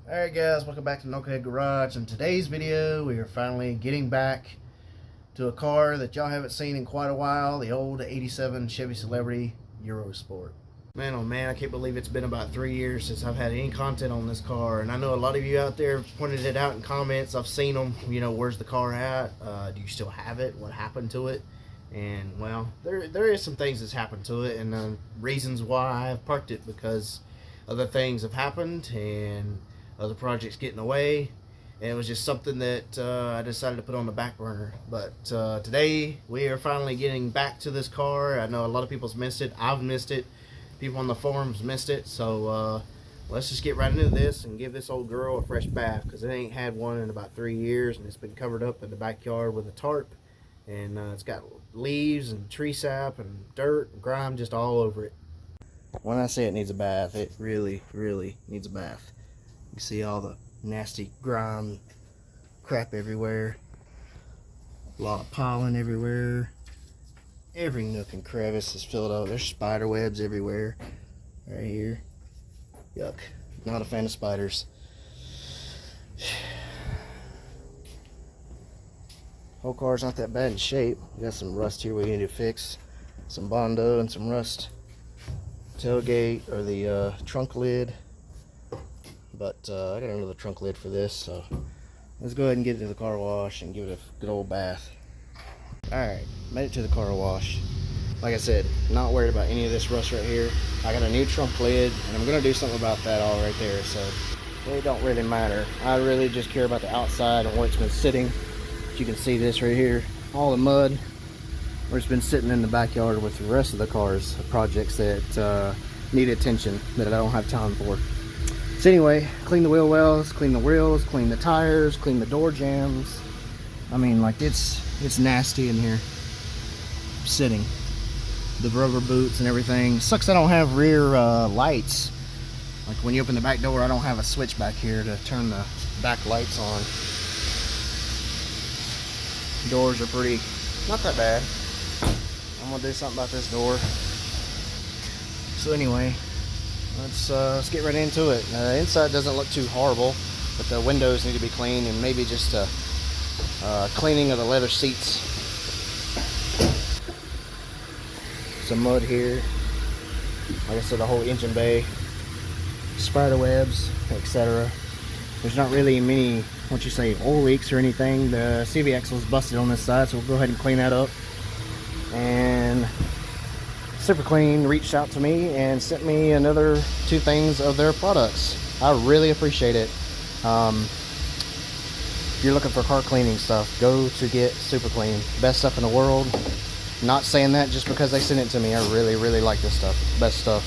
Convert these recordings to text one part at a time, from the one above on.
Alright guys, welcome back to Knucklehead Garage. In today's video, we are finally getting back to a car that y'all haven't seen in quite a while, the old 87 Chevy Celebrity Eurosport. Man, oh man, I can't believe it's been about 3 years since I've had any content on this car, and I know a lot of you out there have pointed it out in comments. I've seen them, you know, where's the car at? Do you still have it? What happened to it? And well, there is some things that's happened to it, and reasons why I've parked it, because other things have happened, and other projects get in the way, and it was just something that I decided to put on the back burner. But today we are finally getting back to this car. I know a lot of people's missed it. I've missed it. People on the forums missed it. So let's just get right into this and give this old girl a fresh bath, because it ain't had one in about 3 years, and it's been covered up in the backyard with a tarp, and it's got leaves and tree sap and dirt and grime just all over it. When I say it needs a bath, it really needs a bath. You see all the nasty grime crap everywhere. A lot of pollen everywhere. Every nook and crevice is filled up. There's spider webs everywhere. Right here. Yuck. Not a fan of spiders. Whole car's not that bad in shape. We got some rust here we need to fix. Some Bondo and some rust. Tailgate, or the trunk lid. But I got another trunk lid for this, so let's go ahead and get it to the car wash and give it a good old bath. Alright, made it to the car wash. Like I said, not worried about any of this rust right here. I got a new trunk lid, and I'm going to do something about that all right there, so it don't really matter. I really just care about the outside and where it's been sitting. You can see this right here, all the mud where it's been sitting in the backyard with the rest of the cars, projects that need attention that I don't have time for. So anyway, clean the wheel wells, clean the wheels, clean the tires, clean the door jambs. I mean, like, it's nasty in here sitting. The rubber boots and everything. Sucks I don't have rear lights. Like when you open the back door, I don't have a switch back here to turn the back lights on. Doors are pretty, not that bad. I'm gonna do something about this door. So anyway, let's get right into it. The inside doesn't look too horrible, but the windows need to be cleaned, and maybe just a cleaning of the leather seats. Some mud here. Like I said, the whole engine bay, spider webs, etc. There's not really many, what you say, oil leaks or anything. The CV axle is busted on this side, so we'll go ahead and clean that up. And Super Clean reached out to me and sent me another 2 things of their products. I really appreciate it. If you're looking for car cleaning stuff, go to get Super Clean. Best stuff in the world. Not saying that just because they sent it to me. I really like this stuff. Best stuff.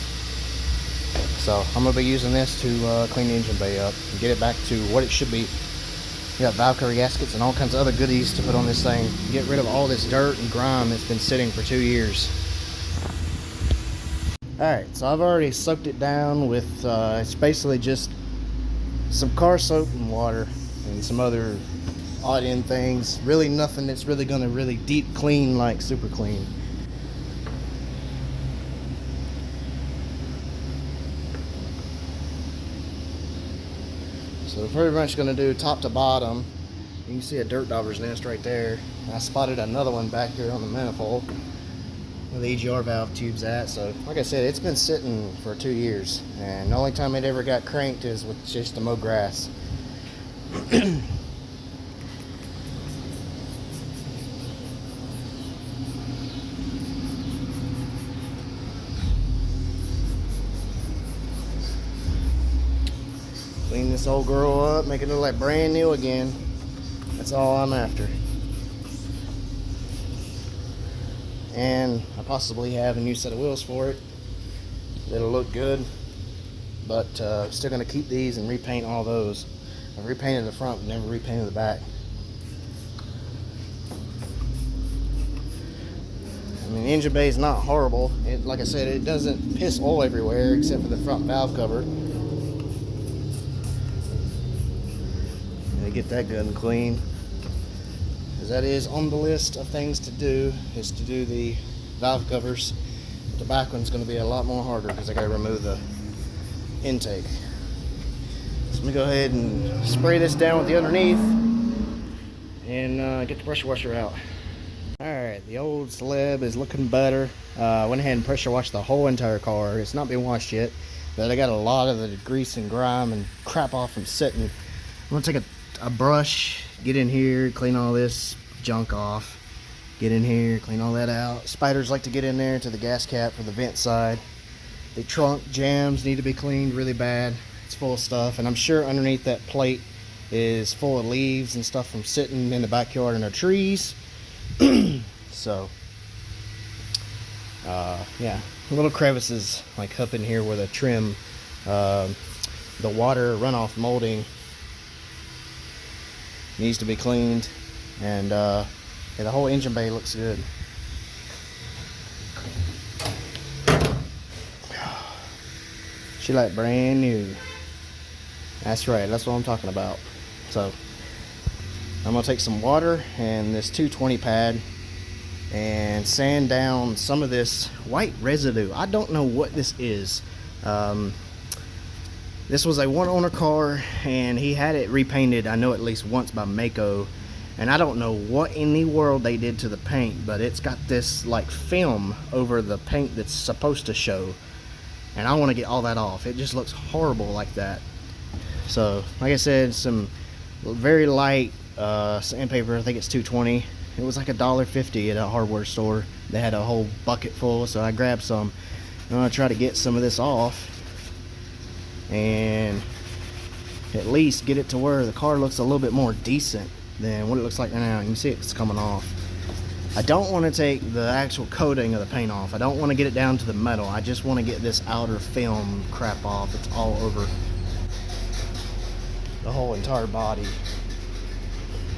So I'm going to be using this to clean the engine bay up and get it back to what it should be. You got valve cover gaskets and all kinds of other goodies to put on this thing. Get rid of all this dirt and grime that's been sitting for 2 years. Alright, so I've already soaked it down with, it's basically just some car soap and water and some other odd end things. Really nothing that's really going to really deep clean like Super Clean. So we're pretty much going to do top to bottom. You can see a dirt dauber's nest right there. I spotted another one back here on the manifold where the EGR valve tube's at. So like I said, it's been sitting for 2 years, and the only time it ever got cranked is with just to mow grass. Clean this old girl up, make it look like brand new again. That's all I'm after. And I possibly have a new set of wheels for it. It'll look good, but still going to keep these and repaint all those. I've repainted the front, but never repainted the back. I mean, the engine bay is not horrible. Like I said, it doesn't piss oil everywhere except for the front valve cover. Get that good and clean, because that is on the list of things to do, is to do the valve covers. The back one's going to be a lot more harder because I got to remove the intake. let me go ahead and spray this down with the underneath and get the pressure washer out. Alright, the old Celeb is looking better. Went ahead and pressure washed the whole entire car. It's not been washed yet, but I got a lot of the grease and grime and crap off from sitting. I'm going to take a brush, get in here, clean all this junk off. Get in here, clean all that out. Spiders like to get in there to the gas cap for the vent side. The trunk jams need to be cleaned really bad. It's full of stuff, and I'm sure underneath that plate is full of leaves and stuff from sitting in the backyard in the trees. So yeah, little crevices like up in here where the trim, the water runoff molding needs to be cleaned, and yeah, the whole engine bay looks good. She like brand new. That's right, that's what I'm talking about. So I'm gonna take some water and this 220 pad and sand down some of this white residue. I don't know what this is. This was a one owner car and he had it repainted, I know, at least once by Mako, and I don't know what in the world they did to the paint, but it's got this like film over the paint that's supposed to show, and I want to get all that off. It just looks horrible like that. So like I said, some very light sandpaper. I think it's 220. It was like $1.50 at a hardware store. They had a whole bucket full, so I grabbed some. I'm gonna try to get some of this off and at least get it to where the car looks a little bit more decent than what it looks like right now. You can see it's coming off. I don't want to take the actual coating of the paint off. I don't want to get it down to the metal. I just want to get this outer film crap off. It's all over the whole entire body.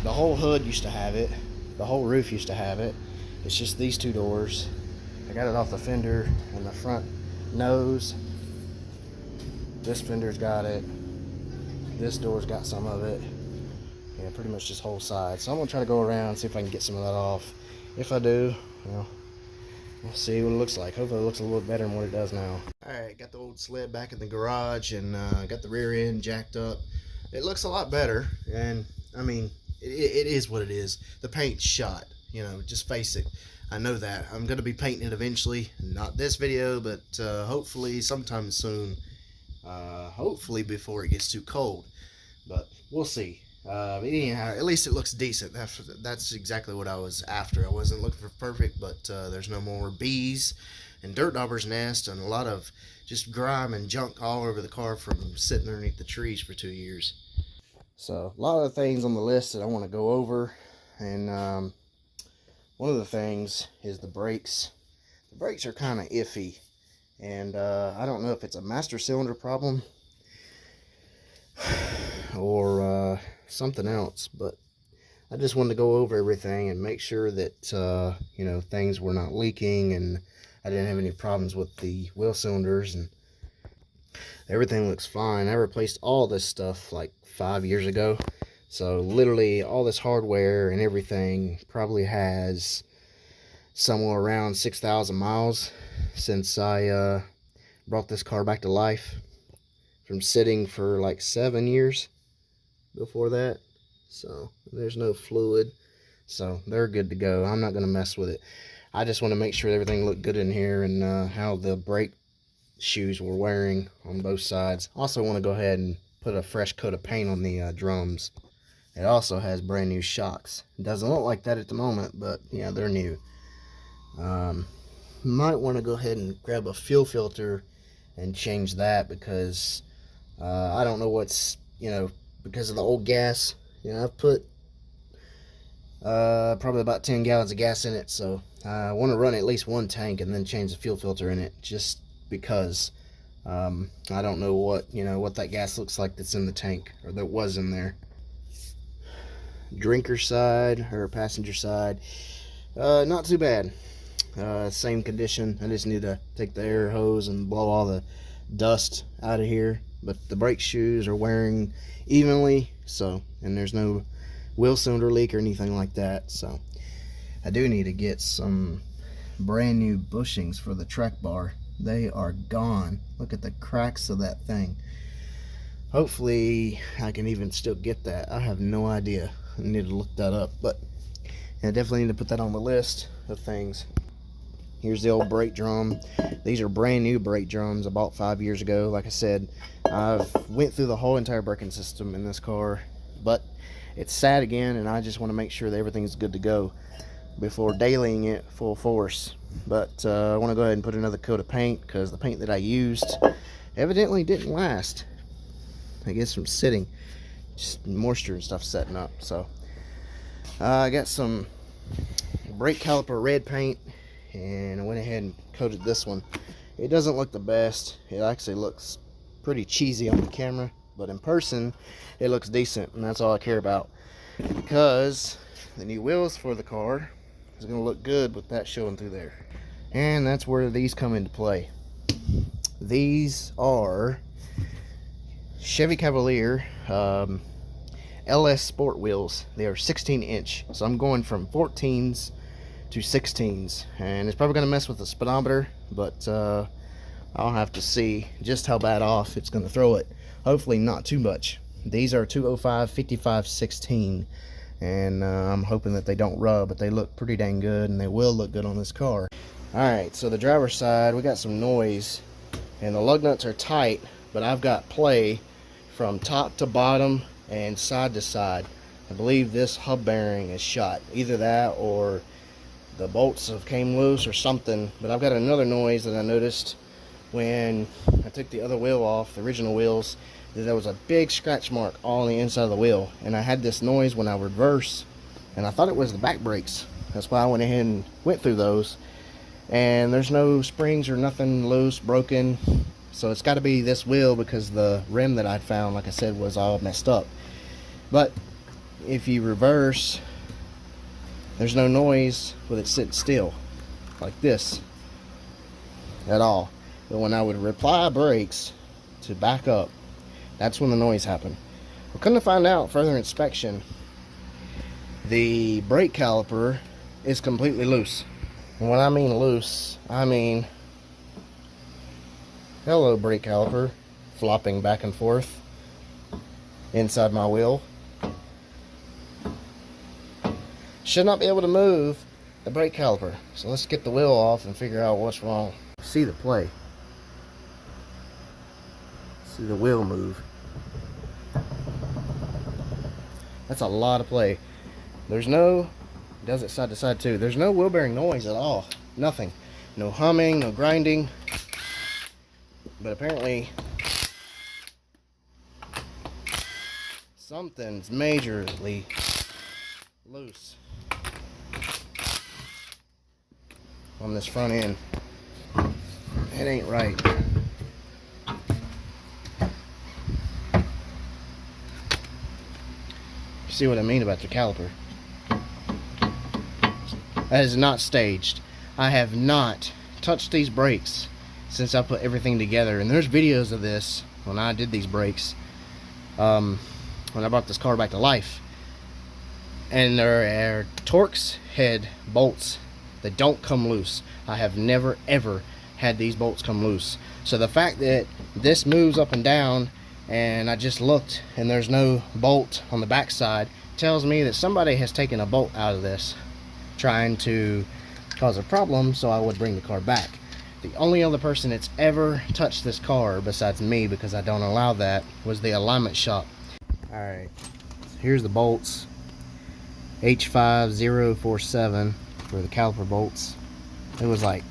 The whole hood used to have it. The whole roof used to have it. It's just these two doors. I got it off the fender and the front nose. This fender's got it. This door's got some of it. Yeah, pretty much this whole side. So I'm gonna try to go around and see if I can get some of that off. If I do, well, we'll see what it looks like. Hopefully it looks a little better than what it does now. Alright, got the old sled back in the garage and got the rear end jacked up. It looks a lot better, and I mean, it is what it is. The paint's shot, you know, just face it. I know that. I'm going to be painting it eventually. Not this video, but hopefully sometime soon. Hopefully before it gets too cold. But we'll see. Anyhow, at least it looks decent. That's exactly what I was after. I wasn't looking for perfect, but there's no more bees and dirt dauber's nest and a lot of just grime and junk all over the car from sitting underneath the trees for 2 years. So a lot of things on the list that I want to go over, and one of the things is the brakes. The brakes are kind of iffy, and I don't know if it's a master cylinder problem or something else, but I just wanted to go over everything and make sure that you know, things were not leaking and I didn't have any problems with the wheel cylinders, and everything looks fine. I replaced all this stuff like 5 years ago, so literally all this hardware and everything probably has somewhere around 6,000 miles since I brought this car back to life from sitting for like 7 years before that. So there's no fluid, so they're good to go. I'm not going to mess with it. I just want to make sure everything looked good in here, and how the brake shoes were wearing on both sides. Also want to go ahead and put a fresh coat of paint on the drums. It also has brand new shocks. It doesn't look like that at the moment, but yeah, they're new. Might want to go ahead and grab a fuel filter and change that, because I don't know what's, you know, because of the old gas. You know, I've put probably about 10 gallons of gas in it, so I want to run at least one tank and then change the fuel filter in it, just because I don't know what, you know, what that gas looks like that's in the tank, or that was in there. Drinker side or passenger side, not too bad. Same condition. I just need to take the air hose and blow all the dust out of here, but the brake shoes are wearing evenly, so, and there's no wheel cylinder leak or anything like that. So I do need to get some brand new bushings for the track bar. They are gone. Look at the cracks of that thing. Hopefully I can even still get that. I have no idea. I need to look that up, but I definitely need to put that on the list of things. Here's the old brake drum. These are brand new brake drums I bought 5 years ago. Like I said, I've went through the whole entire braking system in this car, but it's sad again, and I just want to make sure that everything's good to go before dailying it full force. But I want to go ahead and put another coat of paint, because the paint that I used evidently didn't last. I guess from sitting, just moisture and stuff setting up. So I got some brake caliper red paint, and I went ahead and coated this one. It doesn't look the best. It actually looks pretty cheesy on the camera, but in person it looks decent, and that's all I care about, because the new wheels for the car is going to look good with that showing through there. And that's where these come into play. These are Chevy Cavalier LS Sport wheels. They are 16-inch, so I'm going from 14s to 16s, and it's probably going to mess with the speedometer, but I'll have to see just how bad off it's going to throw it. Hopefully not too much. These are 205 55 16, and I'm hoping that they don't rub, but they look pretty dang good, and they will look good on this car. Alright, so the driver's side, we got some noise, and the lug nuts are tight, but I've got play from top to bottom and side to side. I believe this hub bearing is shot. Either that or the bolts have came loose or something. But I've got another noise that I noticed when I took the other wheel off, the original wheels, that there was a big scratch mark all on the inside of the wheel. And I had this noise when I reverse, and I thought it was the back brakes. That's why I went ahead and went through those. And there's no springs or nothing loose, broken. So it's got to be this wheel, because the rim that I'd found, like I said, was all messed up. But if you reverse, there's no noise with it sitting still like this at all. But when I would apply brakes to back up, that's when the noise happened. We're going to find out further inspection. The brake caliper is completely loose. And when I mean loose, I mean, hello brake caliper, flopping back and forth inside my wheel. Should not be able to move the brake caliper. So let's get the wheel off and figure out what's wrong. See the play. See the wheel move. That's a lot of play. There's no, does it side to side too. There's no wheel bearing noise at all. Nothing. No humming, no grinding. But apparently something's majorly loose on this front end. It ain't right. You see what I mean about the caliper? That is not staged. I have not touched these brakes since I put everything together, and there's videos of this when I did these brakes, when I brought this car back to life. And there are Torx head bolts that don't come loose. I have never ever had these bolts come loose. So the fact that this moves up and down, and I just looked and there's no bolt on the back side, tells me that somebody has taken a bolt out of this trying to cause a problem so I would bring the car back. The only other person that's ever touched this car besides me, because I don't allow that, was the alignment shop. Alright, here's the bolts. H5047 for the caliper bolts. It was like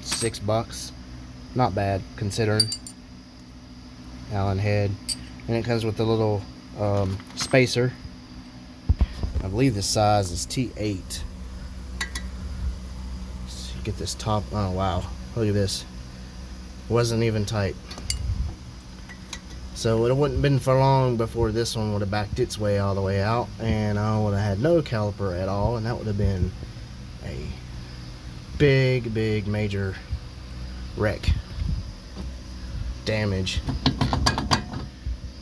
$6. Not bad considering. Allen head. And it comes with a little spacer. I believe the size is T8. So you get this top. Oh wow, look at this. Wasn't even tight. So it wouldn't have been for long before this one would have backed its way all the way out, and I would have had no caliper at all, and that would have been a big major wreck. Damage.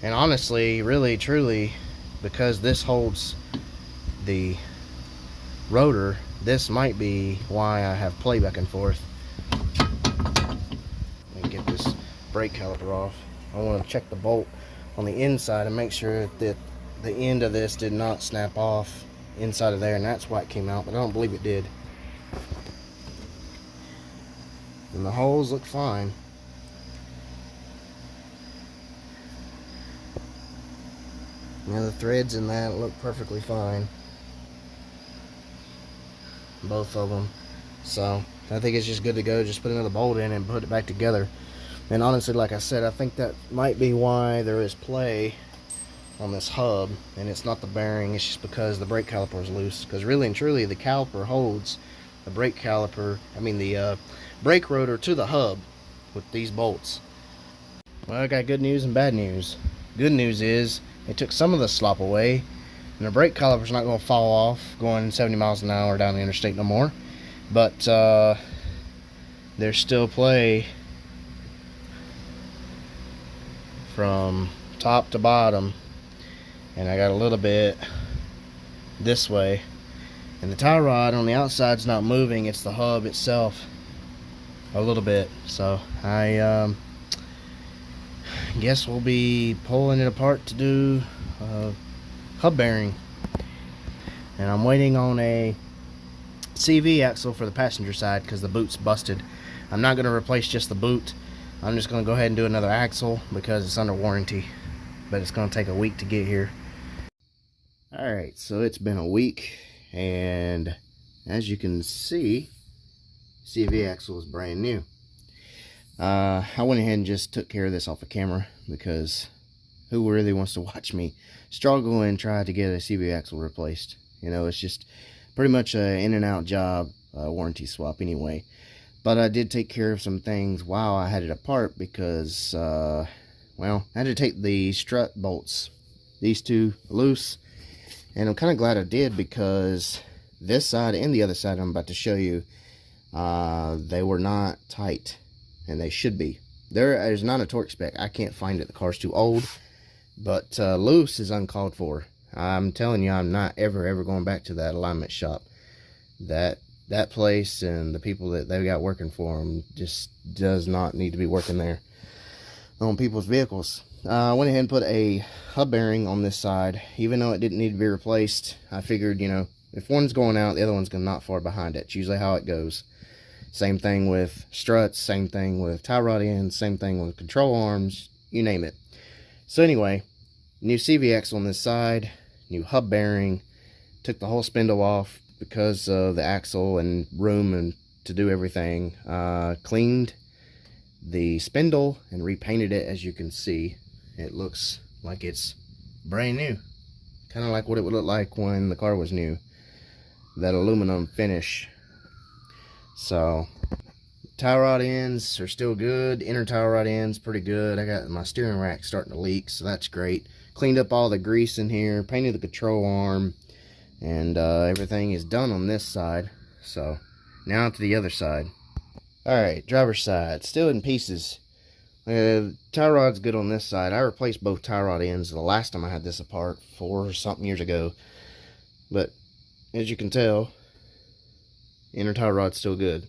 And honestly, really truly, because this holds the rotor, this might be why I have play back and forth. Let me get this brake caliper off. I want to check the bolt on the inside and make sure that the end of this did not snap off inside of there, and that's why it came out, but I don't believe it did. And the holes look fine. Now the threads in that look perfectly fine, both of them. So I think it's just good to go. Just put another bolt in and put it back together. And honestly, like I said, I think that might be why there is play on this hub, and it's not the bearing. It's just because the brake caliper is loose. Because really and truly, the caliper holds the brake caliper, the brake rotor to the hub with these bolts. Well, I got good news and bad news. Good news is it took some of the slop away, and the brake caliper's not going to fall off going 70 miles an hour down the interstate no more. But there's still play from top to bottom, and I got a little bit this way, and the tie rod on the outside's not moving. It's the hub itself a little bit. So I guess we'll be pulling it apart to do hub bearing, and I'm waiting on a CV axle for the passenger side because the boot's busted. I'm not going to replace just the boot. I'm just going to go ahead and do another axle because it's under warranty, but it's going to take a week to get here. Alright, so it's been a week, and as you can see, CV axle is brand new. I went ahead and just took care of this off of camera because who really wants to watch me struggle and try to get a CV axle replaced? You know, it's just pretty much an in and out job, warranty swap anyway. But I did take care of some things while I had it apart because, well, I had to take the strut bolts, these two, loose. And I'm kind of glad I did because this side and the other side I'm about to show you, they were not tight. And they should be. There's not a torque spec. I can't find it. The car's too old. But loose is uncalled for. I'm telling you, I'm not ever going back to that alignment shop. That place and the people that they've got working for them just does not need to be working there on people's vehicles. I went ahead and put a hub bearing on this side. Even though it didn't need to be replaced, I figured, you know, if one's going out, the other one's not far behind it. It's usually how it goes. Same thing with struts, same thing with tie rod ends, same thing with control arms, you name it. So anyway, new CV axle on this side, new hub bearing, took the whole spindle off because of the axle and room and to do everything. Cleaned the spindle and repainted it. As you can see, it looks like it's brand new. Kind of like what it would look like when the car was new. That aluminum finish. So tie rod ends are still good. Inner tie rod ends pretty good. I got my steering rack starting to leak, so that's great. Cleaned up all the grease in here, painted the control arm, and everything is done on this side. So now to the other side. Alright, driver's side, still in pieces. Tie rod's good on this side. I replaced both tie rod ends the last time I had this apart, 4 or something years ago. But as you can tell, inner tie rod's still good.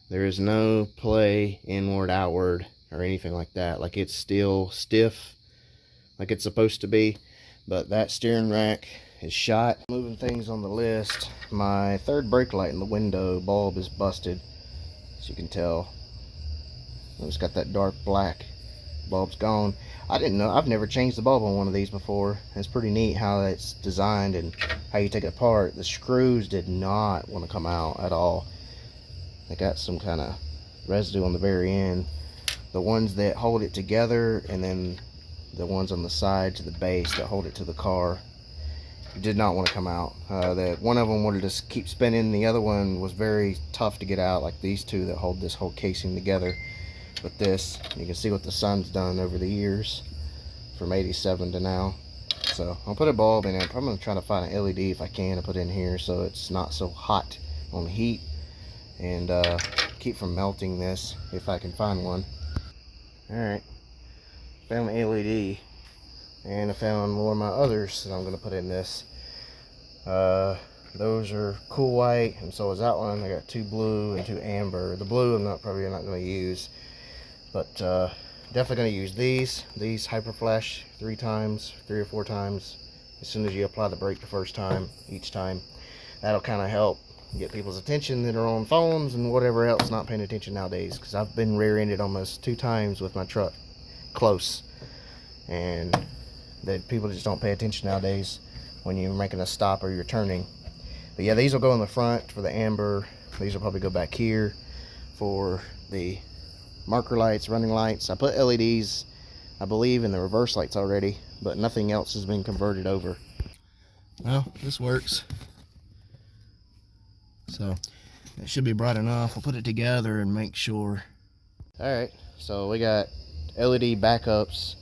There is no play inward, outward, or anything like that. Like, it's still stiff, like it's supposed to be. But that steering rack is shot. Moving things on the list, my third brake light in the window bulb is busted. As you can tell, it's got that dark black. Bulb's gone. I didn't know. I've never changed the bulb on one of these before. It's pretty neat how it's designed and how you take it apart. The screws did not want to come out at all. They got some kind of residue on the very end. The ones that hold it together, and then the ones on the side to the base that hold it to the car, did not want to come out. That one of them wanted to just keep spinning. The other one was very tough to get out, like these two that hold this whole casing together. But this, you can see what the sun's done over the years from 87 to now. So I'll put a bulb in it. I'm going to try to find an LED if I can to put in here so it's not so hot on the heat, and keep from melting this if I can find one. Alright, found an LED, and I found one of my others that I'm going to put in this. Those are cool white, and so is that one. I got 2 blue and 2 amber. The blue I'm probably not going to use. But Definitely going to use these hyper flash 3 or 4 times as soon as you apply the brake the first time, each time. That'll kind of help get people's attention that are on phones and whatever else not paying attention nowadays, because I've been rear-ended almost 2 times with my truck close, and that people just don't pay attention nowadays when you're making a stop or you're turning. But yeah, these will go in the front for the amber. These will probably go back here for the marker lights, running lights. I put LEDs, I believe, in the reverse lights already, but nothing else has been converted over. Well, this works. So it should be bright enough. I'll put it together and make sure. Alright, so we got LED backups.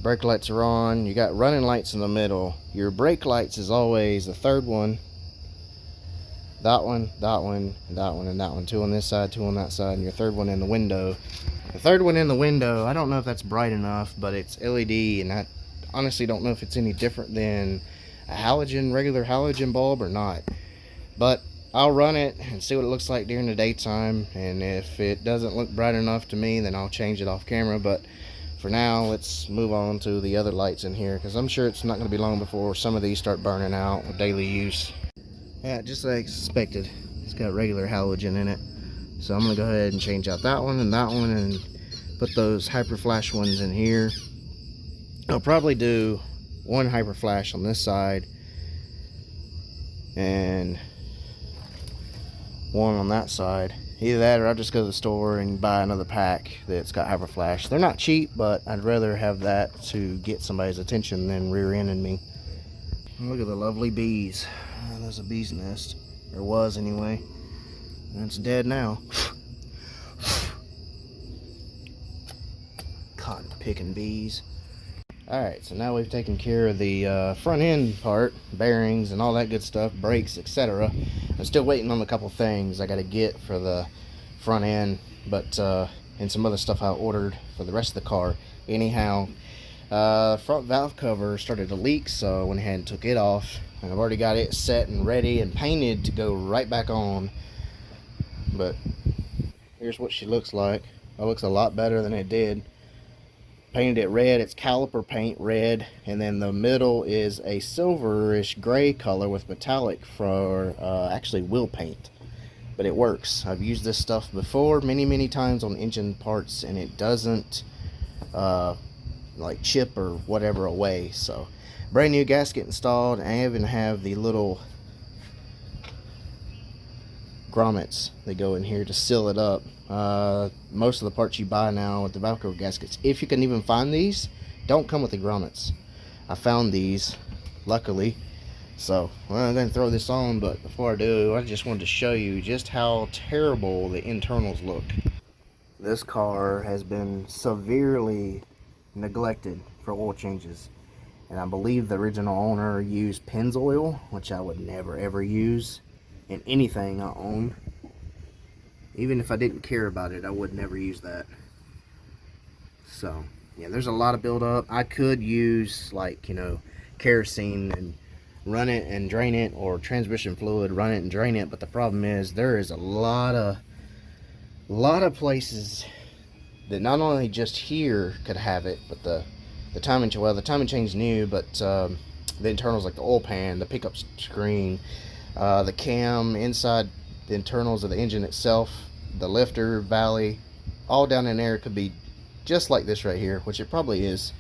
Brake lights are on. You got running lights in the middle. Your brake lights is always the third one. That one, that one, that one, and that one. 2 on this side, 2 on that side, and your third one in the window. The third one in the window, I don't know if that's bright enough, but it's LED, and I honestly don't know if it's any different than a regular halogen bulb or not. But I'll run it and see what it looks like during the daytime, and if it doesn't look bright enough to me, then I'll change it off camera. But for now, let's move on to the other lights in here, because I'm sure it's not going to be long before some of these start burning out with daily use. Yeah, just like I suspected, it's got regular halogen in it. So I'm going to go ahead and change out that one and put those hyper flash ones in here. I'll probably do 1 hyper flash on this side and 1 on that side. Either that, or I'll just go to the store and buy another pack that's got hyper flash. They're not cheap, but I'd rather have that to get somebody's attention than rear-ending me. Look at the lovely bees. There's a bee's nest, or was anyway, and it's dead now. Cotton picking bees. Alright, so now we've taken care of the front end part, bearings and all that good stuff, brakes, etc. I'm still waiting on a couple things I gotta get for the front end, but and some other stuff I ordered for the rest of the car. Anyhow, front valve cover started to leak, so I went ahead and took it off. And I've already got it set and ready and painted to go right back on. But here's what she looks like. It looks a lot better than it did. Painted it red. It's caliper paint red, and then the middle is a silverish gray color with metallic for actually wheel paint. But it works. I've used this stuff before many times on engine parts, and it doesn't like chip or whatever away. So brand new gasket installed. I even have the little grommets that go in here to seal it up. Most of the parts you buy now with the valve cover gaskets, if you can even find these, don't come with the grommets. I found these, luckily. So I'm going to throw this on, but before I do, I just wanted to show you just how terrible the internals look. This car has been severely neglected for oil changes. And I believe the original owner used Pennzoil, which I would never ever use in anything I own. Even if I didn't care about it, I would never use that. So yeah, there's a lot of buildup. I could use, like, you know, kerosene and run it and drain it, or transmission fluid, run it and drain it. But the problem is there is a lot of places that not only just here could have it, but the timing chain's new, but the internals, like the oil pan, the pickup screen, the cam, inside the internals of the engine itself, the lifter, valley, all down in there could be just like this right here, which it probably is.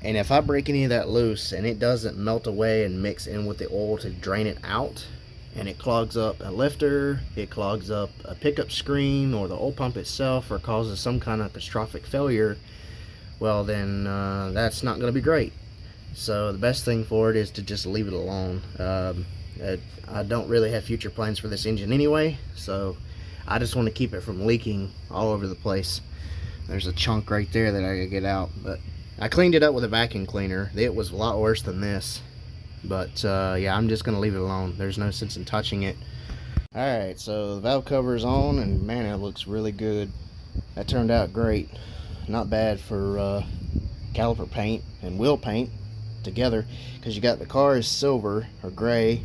And if I break any of that loose and it doesn't melt away and mix in with the oil to drain it out, and it clogs up a lifter, it clogs up a pickup screen or the oil pump itself, or causes some kind of catastrophic failure, well then that's not going to be great. So the best thing for it is to just leave it alone. I don't really have future plans for this engine anyway, so I just want to keep it from leaking all over the place. There's a chunk right there that I gotta get out, but I cleaned it up with a vacuum cleaner. It was a lot worse than this, but yeah, I'm just gonna leave it alone. There's no sense in touching it. Alright, so the valve cover is on, and man, it looks really good. That turned out great. Not bad for caliper paint and wheel paint together, because you got the car is silver or gray,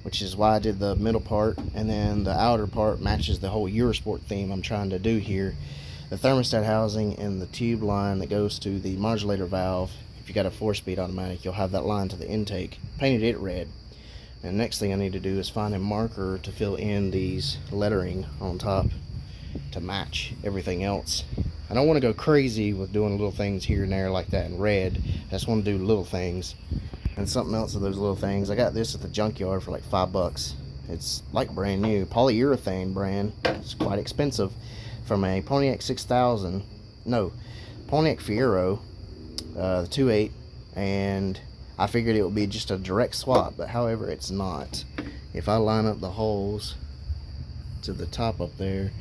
which is why I did the middle part, and then the outer part matches the whole Eurosport theme I'm trying to do here. the thermostat housing and the tube line that goes to the modulator valve. If you got a 4-speed automatic, you'll have that line to the intake. Painted it red. And the next thing I need to do is find a marker to fill in these lettering on top to match everything else. I don't want to go crazy with doing little things here and there like that in red. I just want to do little things. And something else of those little things, I got this at the junkyard for like $5. It's like brand new, polyurethane brand. It's quite expensive, from a Pontiac 6000, no, Pontiac Fiero, the 2.8, and I figured it would be just a direct swap, but however it's not. If I line up the holes to the top up there,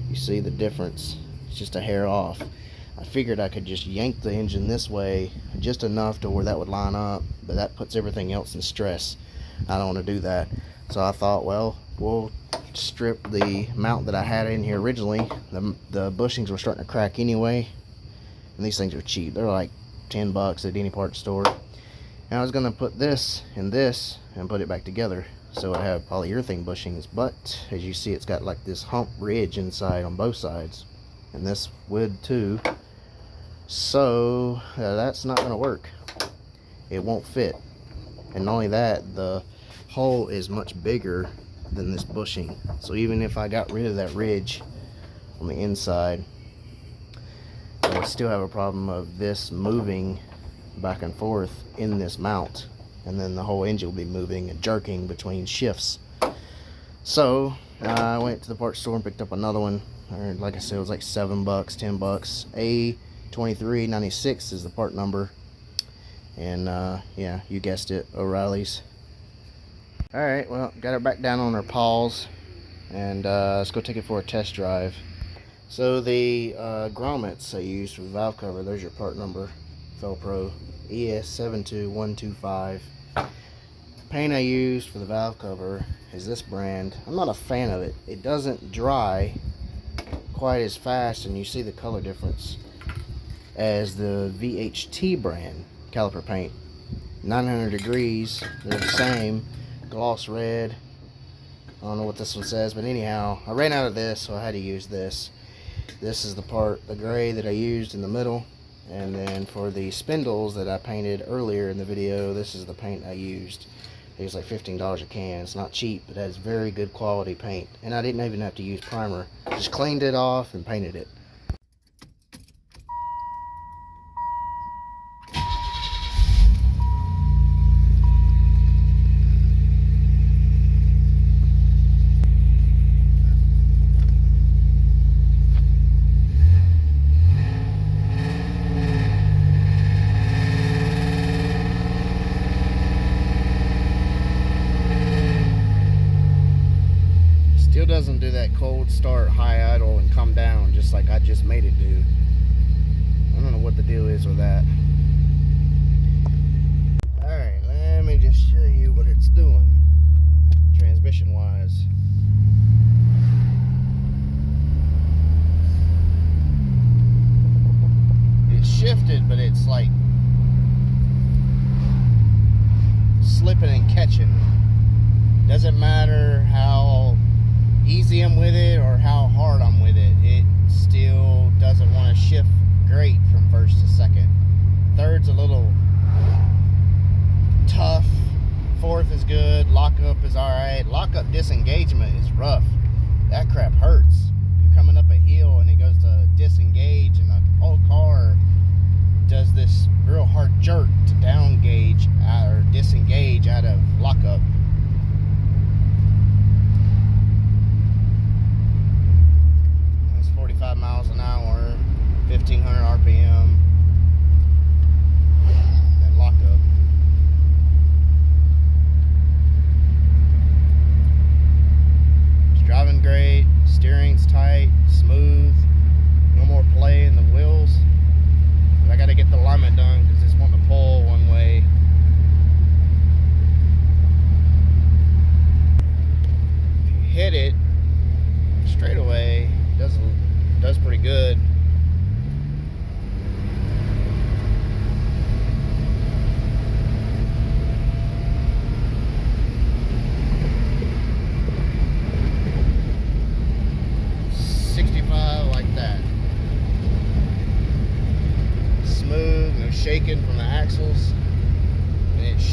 you see the difference. It's just a hair off. I figured I could just yank the engine this way just enough to where that would line up, but that puts everything else in stress. I don't want to do that. So I thought, well, we'll strip the mount that I had in here originally. The bushings were starting to crack anyway, and these things are cheap. They're like $10 at any part store. And I was going to put this and this and put it back together so I have polyurethane bushings, but as you see, it's got like this hump ridge inside on both sides, and this would too. So that's not going to work. It won't fit. And not only that, the hole is much bigger than this bushing, so even if I got rid of that ridge on the inside, I would still have a problem of this moving back and forth in this mount, and then the whole engine will be moving and jerking between shifts. So I went to the parts store and picked up another one, or like I said, it was like $7, $10. A2396 is the part number, and yeah, you guessed it, O'Reilly's. Alright, well, got her back down on her paws, and let's go take it for a test drive. So the grommets I used for the valve cover, there's your part number, Felpro ES72125. Paint I used for the valve cover is this brand. I'm not a fan of it. It doesn't dry quite as fast, and you see the color difference, as the VHT brand caliper paint. 900 degrees, they're the same. Gloss red. I don't know what this one says, but anyhow, I ran out of this, so I had to use this. This is the part, the gray, that I used in the middle. And then for the spindles that I painted earlier in the video, this is the paint I used. It was like $15 a can. It's not cheap, but it has very good quality paint. And I didn't even have to use primer. Just cleaned it off and painted it. Still doesn't do that cold start, high idle, and come down just like I just made it do. I don't know what the deal is with that. Alright, let me just show you what it's doing transmission wise. It's shifted, but it's like slipping and catching. Doesn't matter how easy I'm with it or how hard I'm with it, it still doesn't want to shift great from first to second. Third's a little tough. Fourth is good. Lockup is alright. Lockup disengagement is rough. That crap hurts. You're coming up a hill and it goes to disengage, and the whole car does this real hard jerk to down gauge or disengage out of lockup. That's 45 miles an hour, 1500 RPM. That lockup. It's driving great, steering's tight, smooth, no more play in the wheels. But I gotta get the alignment done because it's wanting to pull one way.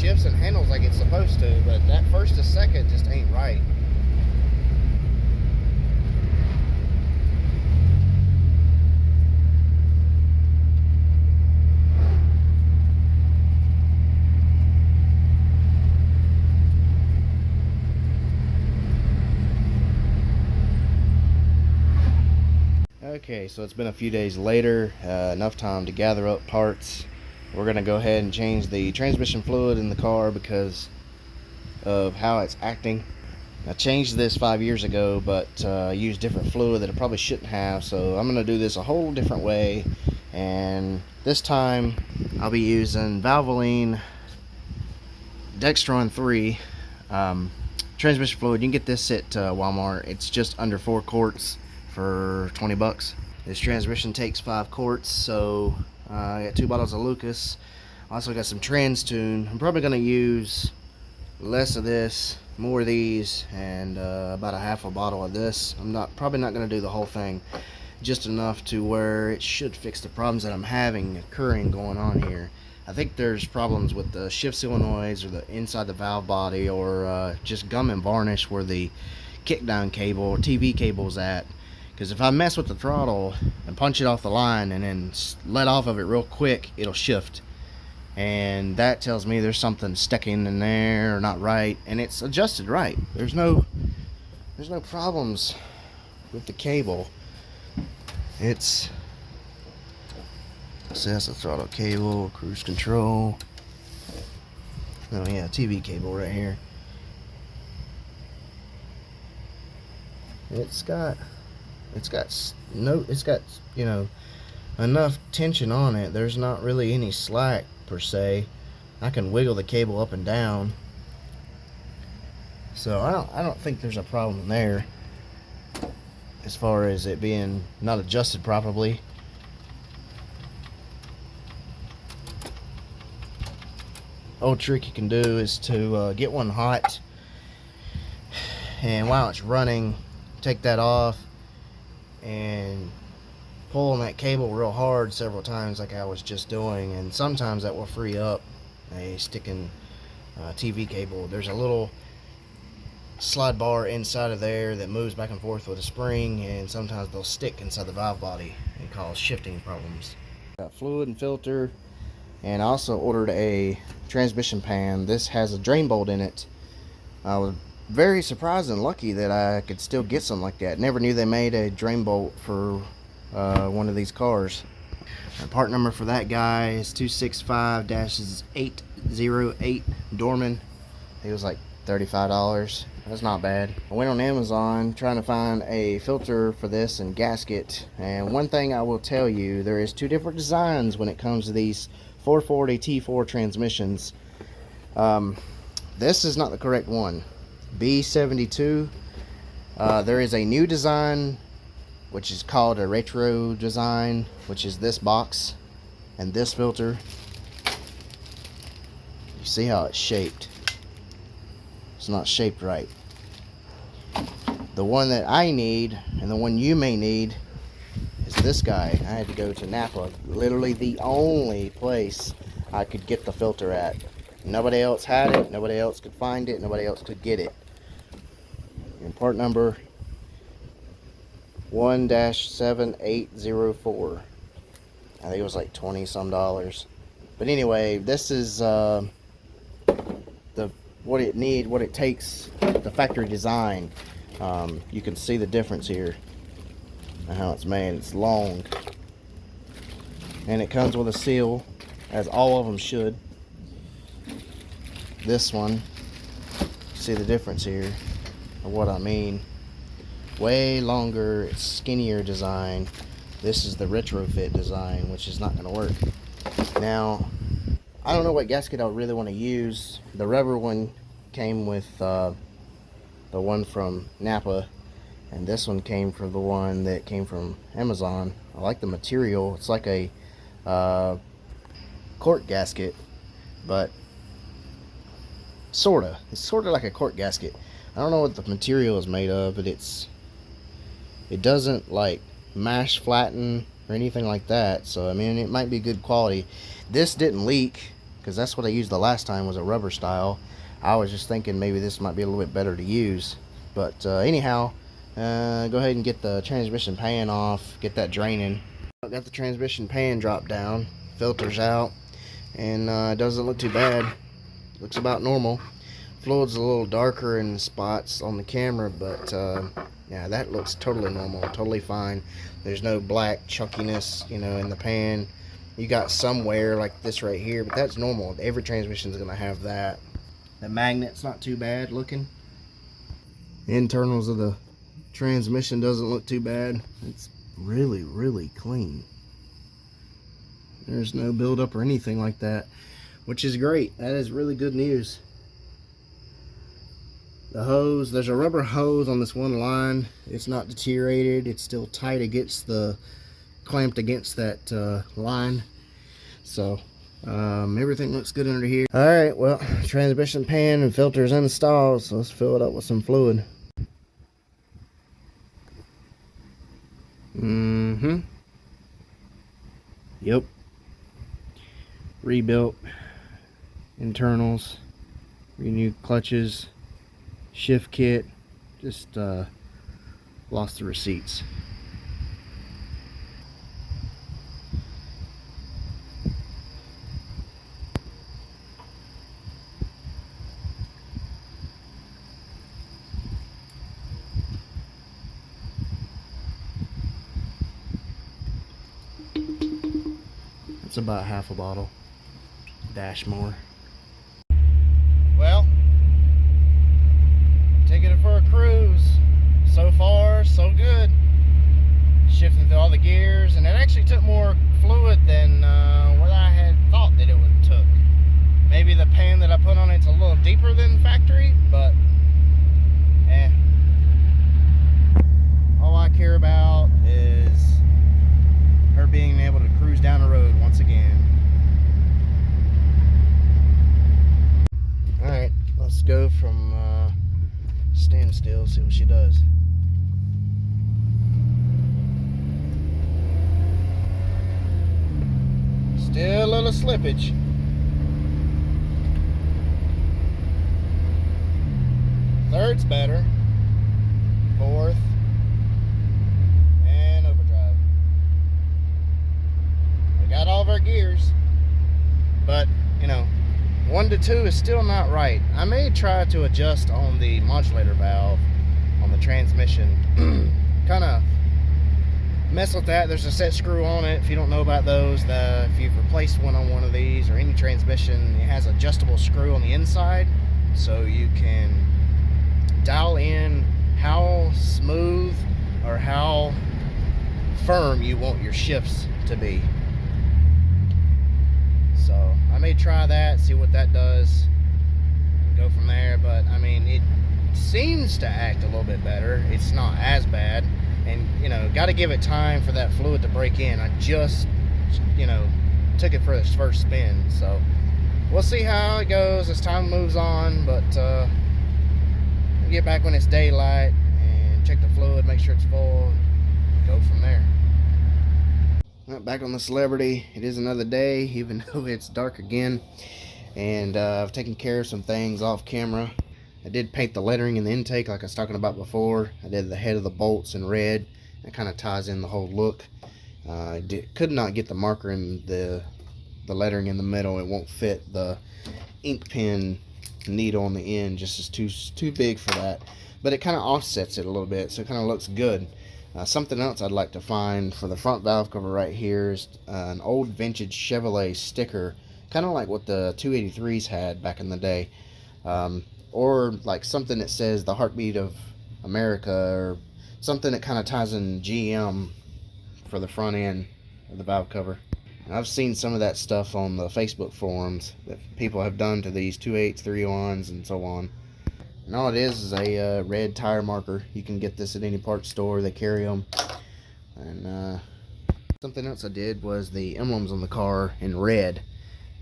shifts and handles like it's supposed to, but that first to second just ain't right. Okay, so it's been a few days later, enough time to gather up parts. We're going to go ahead and change the transmission fluid in the car because of how it's acting. I changed this 5 years ago, but I used different fluid that I probably shouldn't have, so I'm going to do this a whole different way. And this time I'll be using Valvoline Dextron 3 transmission fluid. You can get this at Walmart. It's just under 4 quarts for 20 bucks. This transmission takes 5 quarts, so I got 2 bottles of Lucas. Also got some Trans Tune. I'm probably going to use less of this, more of these, and about a half a bottle of this. I'm probably not going to do the whole thing, just enough to where it should fix the problems that I'm having going on here. I think there's problems with the shift solenoids or the inside the valve body, or just gum and varnish where the kickdown cable or TV cable is at. Because if I mess with the throttle and punch it off the line and then let off of it real quick, it'll shift. And that tells me there's something sticking in there or not right. And it's adjusted right. There's no problems with the cable. See, that's the throttle cable, cruise control. Oh yeah, TV cable right here. It's got you know, enough tension on it. There's not really any slack per se. I can wiggle the cable up and down, so I don't think there's a problem there as far as it being not adjusted properly. Old trick you can do is to get one hot, and while it's running, take that off and pull on that cable real hard several times like I was just doing, and sometimes that will free up a sticking TV cable. There's a little slide bar inside of there that moves back and forth with a spring, and sometimes they'll stick inside the valve body and cause shifting problems. Got fluid and filter, and I also ordered a transmission pan. This has a drain bolt in it. I was very surprised and lucky that I could still get something like that. Never knew they made a drain bolt for one of these cars. The part number for that guy is 265-808 Dorman. It was like $35. That's not bad. I went on Amazon trying to find a filter for this and gasket, and one thing I will tell you, there is 2 different designs when it comes to these 440 T4 transmissions. This is not the correct one. B72. There is a new design which is called a retro design, which is this box and this filter. You see how it's shaped? It's not shaped right. The one that I need, and the one you may need, is this guy. I had to go to Napa, literally the only place I could get the filter at. Nobody else had it, nobody else could find it, nobody else could get it. And part number 1-7804. I think it was like 20 some dollars. But anyway, this is what it takes, the factory design. You can see the difference here and how it's made. It's long, and it comes with a seal, as all of them should. This one, see the difference here of what I mean. Way longer, it's skinnier design. This is the retrofit design, which is not going to work. Now, I don't know what gasket I really want to use. The rubber one came with the one from Napa, and this one came from the one that came from Amazon. I like the material. It's like a cork gasket, but it's sort of like a cork gasket. I don't know what the material is made of, but it doesn't like mash flatten or anything like that. So I mean, it might be good quality. This didn't leak because that's what I used the last time, was a rubber style. I was just thinking maybe this might be a little bit better to use. But anyhow, go ahead and get the transmission pan off, get that draining. I got the transmission pan dropped down, filters out, and it doesn't look too bad. Looks about normal. Fluid's a little darker in spots on the camera, but yeah, that looks totally normal, totally fine. There's no black chunkiness, you know, in the pan. You got some wear like this right here, but that's normal. Every transmission is going to have that. The magnet's not too bad looking. Internals of the transmission doesn't look too bad. It's really, really clean. There's no buildup or anything like that, which is great. That is really good news. The hose, there's a rubber hose on this one line. It's not deteriorated. It's still tight against the, clamped against that line. So everything looks good under here. All right, well, transmission pan and filters installed, so let's fill it up with some fluid. Yep. Rebuilt internals, renewed clutches, shift kit, just lost the receipts. It's about half a bottle, dash more. Well, taking it for a cruise. So far, so good. Shifting through all the gears, and it actually took more fluid than what I had thought that it would took. Maybe the pan that I put on it's a little deeper than factory, but all I care about is her being able to cruise down the road once again. Alright, let's go from standstill, see what she does. Still a little slippage. Third's better. Fourth. And overdrive. We got all of our gears. But, you know, 1 to 2 is still not right. I may try to adjust on the modulator valve on the transmission. Kind of mess with that. There's a set screw on it. If you don't know about those, if you've replaced one on one of these or any transmission, it has adjustable screw on the inside, so you can dial in how smooth or how firm you want your shifts to be. So I may try that, see what that does, and go from there. But I mean, it seems to act a little bit better. It's not as bad. And, you know, got to give it time for that fluid to break in. I just, you know, took it for its first spin. So we'll see how it goes as time moves on. But we'll get back when it's daylight and check the fluid, make sure it's full, and go from there. Well, back on the Celebrity. It is another day, even though it's dark again. And I've taken care of some things off camera. I did paint the lettering in the intake like I was talking about before. I did the head of the bolts in red. It kind of ties in the whole look. I could not get the marker in the lettering in the middle. It won't fit the ink pen needle on the end. Just is too big for that. But it kind of offsets it a little bit, so it kind of looks good. Something else I'd like to find for the front valve cover right here is an old vintage Chevrolet sticker, kind of like what the 283s had back in the day. Or like something that says the heartbeat of America, or something that kind of ties in GM for the front end of the valve cover. And I've seen some of that stuff on the Facebook forums that people have done to these 2.8s, 3.1s, and so on. And all it is a red tire marker. You can get this at any parts store. They carry them. And something else I did was the emblems on the car in red.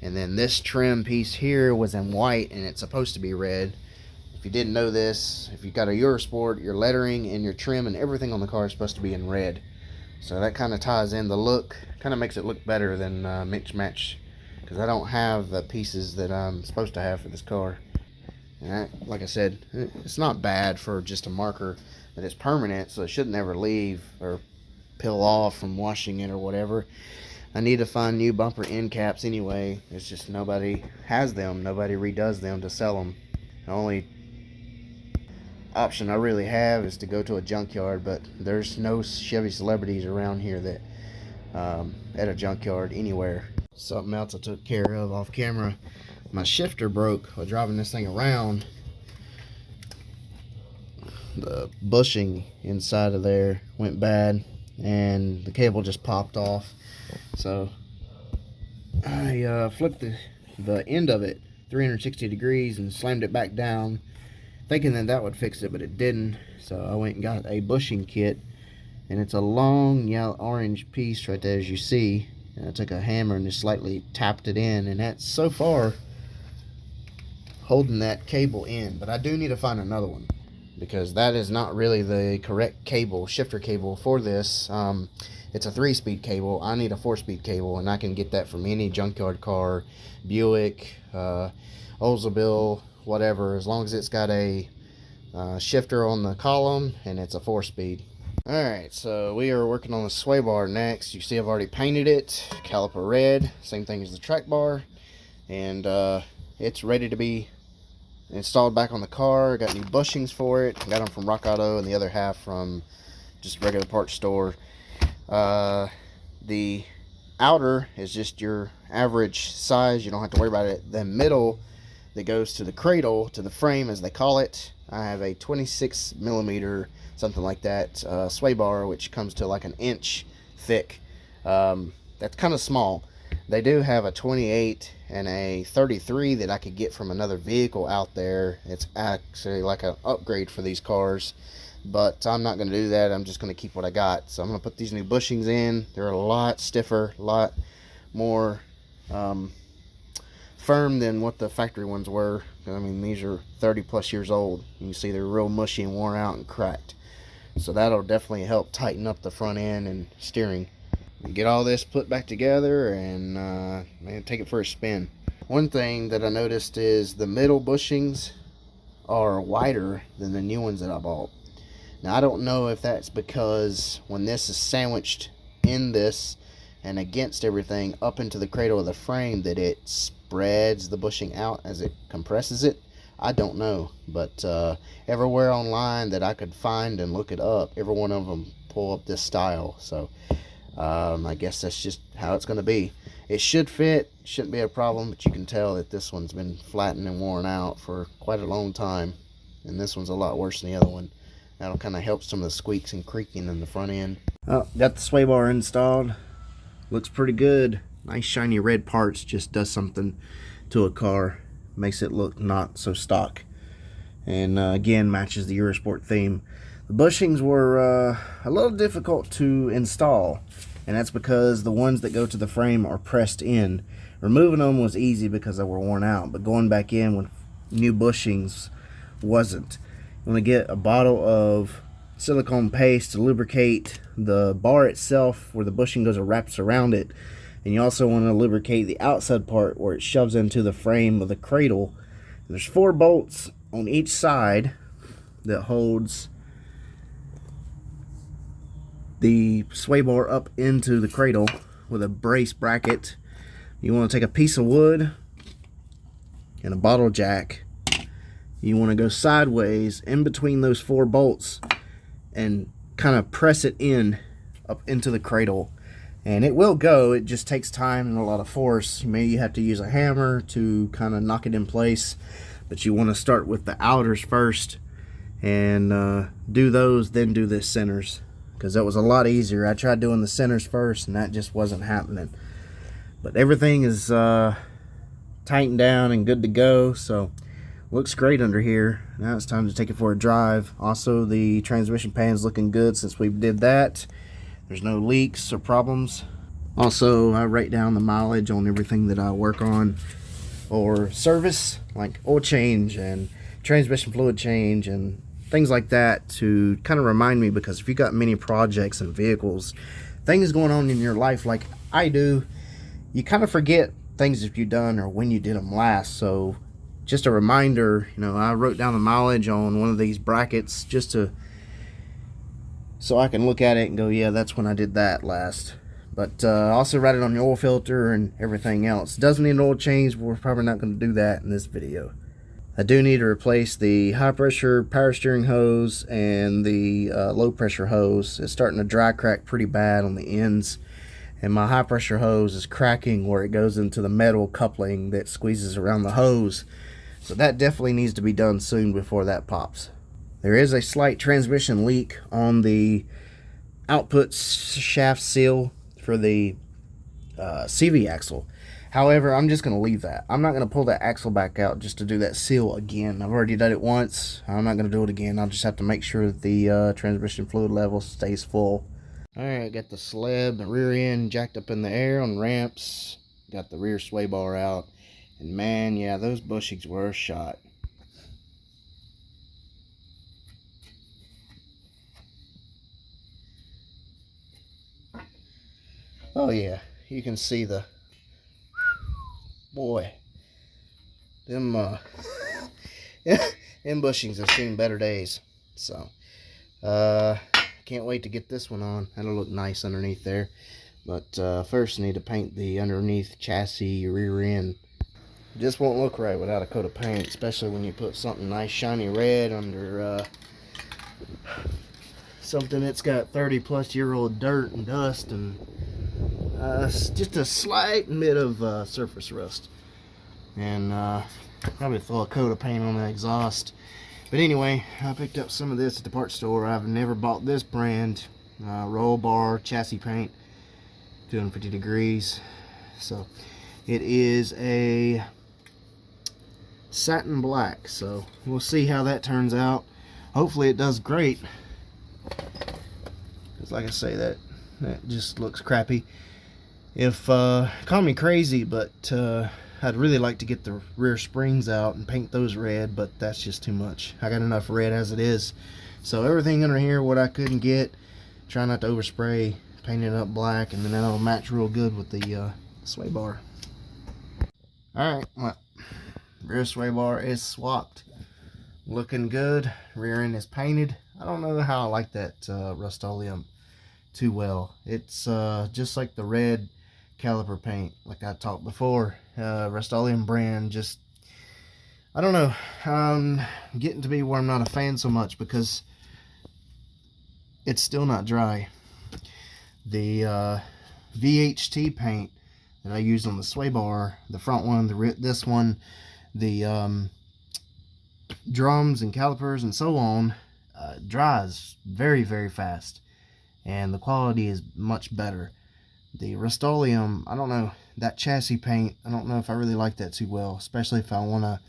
And then this trim piece here was in white, and it's supposed to be red. If you didn't know this, if you've got a Eurosport, your lettering and your trim and everything on the car is supposed to be in red. So that kind of ties in the look, kind of makes it look better than mix match because I don't have the pieces that I'm supposed to have for this car. And like I said, it's not bad for just a marker, but it's permanent, so it should never leave or peel off from washing it or whatever. I need to find new bumper end caps anyway. It's just nobody has them. Nobody redoes them to sell them. The only option I really have is to go to a junkyard, but there's no Chevy Celebrities around here that at a junkyard anywhere. Something else I took care of off camera. My shifter broke while driving this thing around. The bushing inside of there went bad and the cable just popped off. So I flipped the end of it 360 degrees and slammed it back down, thinking that that would fix it, but it didn't. So I went and got a bushing kit, and it's a long yellow orange piece right there, as you see. And I took a hammer and just slightly tapped it in, and that's so far holding that cable in. But I do need to find another one, because that is not really the correct cable, shifter cable for this. It's a 3-speed cable. I need a 4-speed cable, and I can get that from any junkyard car, Buick, Oldsmobile, whatever, as long as it's got a shifter on the column and it's a 4-speed. Alright, so we are working on the sway bar next. You see I've already painted it, caliper red, same thing as the track bar, and it's ready to be installed back on the car. Got new bushings for it, got them from Rock Auto, and the other half from just a regular parts store. The outer is just your average size, you don't have to worry about it. The middle that goes to the cradle, to the frame as they call it, I have a 26 millimeter, something like that, sway bar, which comes to like an inch thick. That's kind of small. They do have a 28 and a 33 that I could get from another vehicle out there. It's actually like an upgrade for these cars, but I'm not going to do that. I'm just going to keep what I got. So I'm going to put these new bushings in. They're a lot stiffer, a lot more firm than what the factory ones were. I mean, these are 30 plus years old. You can see they're real mushy and worn out and cracked. So that'll definitely help tighten up the front end and steering. Get all this put back together and man, take it for a spin. One thing that I noticed is the middle bushings are wider than the new ones that I bought. Now I don't know if that's because when this is sandwiched in this and against everything up into the cradle of the frame that it spreads the bushing out as it compresses it. I don't know, but everywhere online that I could find and look it up, every one of them pull up this style. So I guess that's just how it's going to be. It should fit, shouldn't be a problem, but you can tell that this one's been flattened and worn out for quite a long time, and this one's a lot worse than the other one. That'll kind of help some of the squeaks and creaking in the front end. Oh, got the sway bar installed. Looks pretty good. Nice shiny red parts, just does something to a car, makes it look not so stock, and again matches the Eurosport theme. The bushings were a little difficult to install, and that's because the ones that go to the frame are pressed in. Removing them was easy because they were worn out, but going back in with new bushings wasn't. You want to get a bottle of silicone paste to lubricate the bar itself where the bushing goes and wraps around it, and you also want to lubricate the outside part where it shoves into the frame of the cradle. And there's 4 bolts on each side that holds the sway bar up into the cradle with a brace bracket. You want to take a piece of wood and a bottle jack. You want to go sideways in between those 4 bolts and kind of press it in up into the cradle, and it will go. It just takes time and a lot of force. Maybe you have to use a hammer to kind of knock it in place, but you want to start with the outers first and do those, then do the centers, because that was a lot easier. I tried doing the centers first and that just wasn't happening, but everything is tightened down and good to go. So looks great under here. Now it's time to take it for a drive. Also, the transmission pan's looking good since we did that. There's no leaks or problems. Also, I write down the mileage on everything that I work on or service, like oil change and transmission fluid change and things like that, to kind of remind me, because if you got many projects and vehicles, things going on in your life like I do, you kind of forget things that you've done or when you did them last. So just a reminder, I wrote down the mileage on one of these brackets just to so I can look at it and go, yeah, that's when I did that last. But also write it on the oil filter and everything else. Doesn't need an oil change, but we're probably not going to do that in this video. I do need to replace the high pressure power steering hose and the low pressure hose. It's starting to dry crack pretty bad on the ends, and my high pressure hose is cracking where it goes into the metal coupling that squeezes around the hose. So that definitely needs to be done soon before that pops. There is a slight transmission leak on the output shaft seal for the CV axle. However, I'm just going to leave that. I'm not going to pull that axle back out just to do that seal again. I've already done it once. I'm not going to do it again. I'll just have to make sure that the transmission fluid level stays full. Alright, got the slab, the rear end jacked up in the air on ramps. Got the rear sway bar out. And man, yeah, those bushings were a shot. Oh yeah, you can see the, boy, them them bushings have seen better days. So can't wait to get this one on. That'll look nice underneath there. But first I need to paint the underneath chassis rear end. It just won't look right without a coat of paint, especially when you put something nice shiny red under something that's got 30-plus-year-old dirt and dust and just a slight bit of surface rust. And probably throw a coat of paint on the exhaust. But anyway, I picked up some of this at the parts store. I've never bought this brand. Roll bar chassis paint, 250 degrees. So it is a satin black. So we'll see how that turns out. Hopefully it does great. Because like I say, that just looks crappy. If call me crazy, but I'd really like to get the rear springs out and paint those red, but that's just too much. I got enough red as it is. So everything under here, what I couldn't get, try not to overspray, paint it up black, and then that'll match real good with the sway bar. Alright, well, rear sway bar is swapped. Looking good. Rear end is painted. I don't know how I like that Rust-Oleum too well. It's just like the red caliper paint, like I talked before. Rust-Oleum brand, just, I don't know, getting to be where I'm not a fan so much because it's still not dry. The VHT paint that I used on the sway bar, the front one, this one, the drums and calipers and so on, dries very, very fast, and the quality is much better. The Rust-Oleum, I don't know, that chassis paint, I don't know if I really like that too well, especially if I want to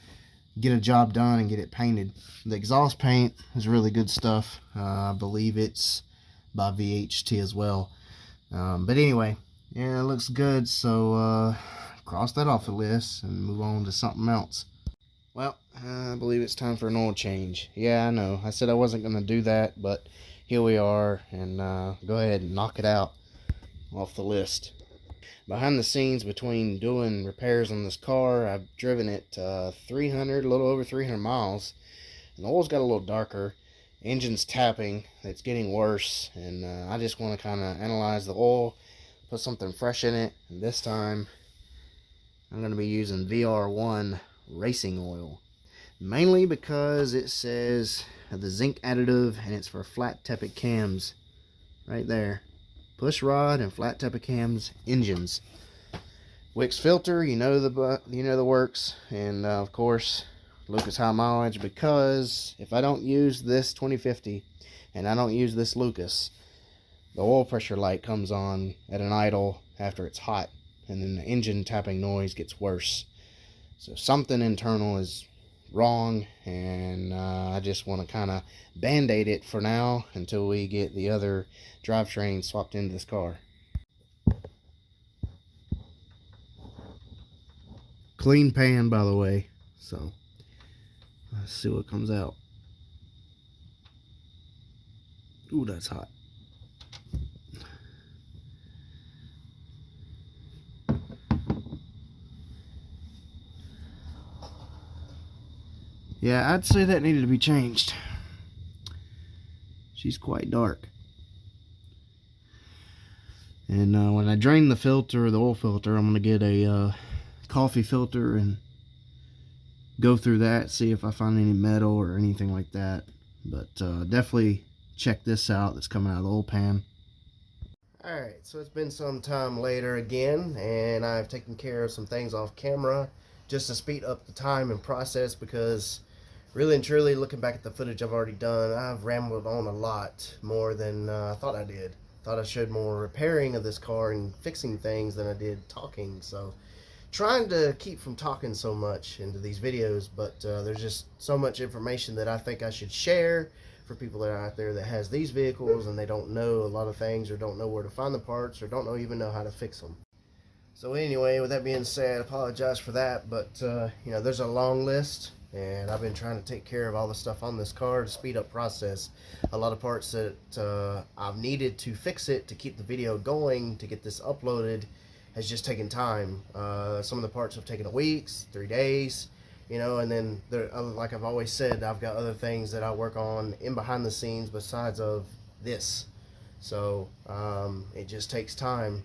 get a job done and get it painted. The exhaust paint is really good stuff. I believe it's by VHT as well. But anyway, yeah, it looks good, so cross that off the list and move on to something else. Well, I believe it's time for an oil change. Yeah, I know, I said I wasn't going to do that, but here we are, and go ahead and knock it out off the list. Behind the scenes between doing repairs on this car, I've driven it 300, a little over 300 miles, and the oil's got a little darker. Engine's tapping, it's getting worse, and I just want to kind of analyze the oil, put something fresh in it, and this time I'm going to be using VR1 racing oil, mainly because it says the zinc additive and it's for flat tappet cams right there. Push rod and flat tappet cams engines. Wicks filter, you know the works, and of course Lucas high mileage, because if I don't use this 2050 and I don't use this Lucas, the oil pressure light comes on at an idle after it's hot, and then the engine tapping noise gets worse. So something internal is wrong, and I just want to kind of band-aid it for now until we get the other drivetrain swapped into this car. Clean pan, by the way, so let's see what comes out. Ooh, that's hot. Yeah, I'd say that needed to be changed. She's quite dark. And when I drain the filter, the oil filter, I'm going to get a coffee filter and go through that, see if I find any metal or anything like that. But definitely check this out that's coming out of the oil pan. Alright, so it's been some time later again, and I've taken care of some things off camera just to speed up the time and process, because really and truly, looking back at the footage I've already done, I've rambled on a lot more than I thought I did. Thought I showed more repairing of this car and fixing things than I did talking. So trying to keep from talking so much into these videos, but there's just so much information that I think I should share for people that are out there that has these vehicles and they don't know a lot of things, or don't know where to find the parts, or don't even know how to fix them. So anyway, with that being said, I apologize for that, but you know, there's a long list, and I've been trying to take care of all the stuff on this car to speed up process. A lot of parts that I've needed to fix it to keep the video going, to get this uploaded, has just taken time. Some of the parts have taken weeks, 3 days, you know, and then there, like I've always said, I've got other things that I work on in behind the scenes besides of this. So it just takes time.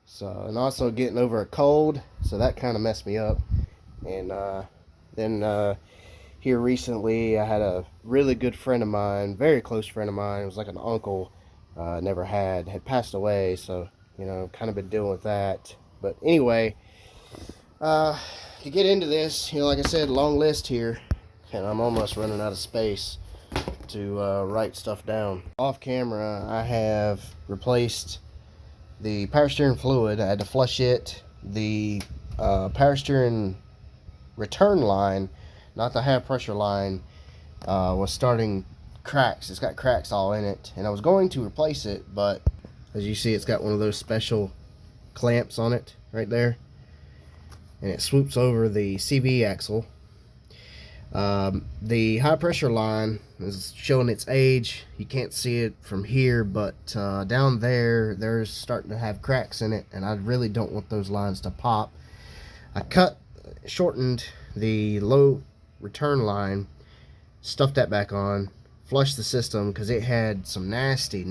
So, and also getting over a cold, so that kind of messed me up. And then here recently, I had a really good friend of mine, very close friend of mine, it was like an uncle, never had passed away, so, you know, kind of been dealing with that. But anyway, to get into this, you know, like I said, long list here, and I'm almost running out of space to write stuff down. Off camera, I have replaced the power steering fluid. I had to flush it. The power steering return line, not the high pressure line, was starting cracks. It's got cracks all in it, and I was going to replace it, but as you see, it's got one of those special clamps on it right there, and it swoops over the CV axle. The high pressure line is showing its age. You can't see it from here, but down there, there's starting to have cracks in it, and I really don't want those lines to pop. I shortened the low return line, stuffed that back on, flushed the system because it had some nasty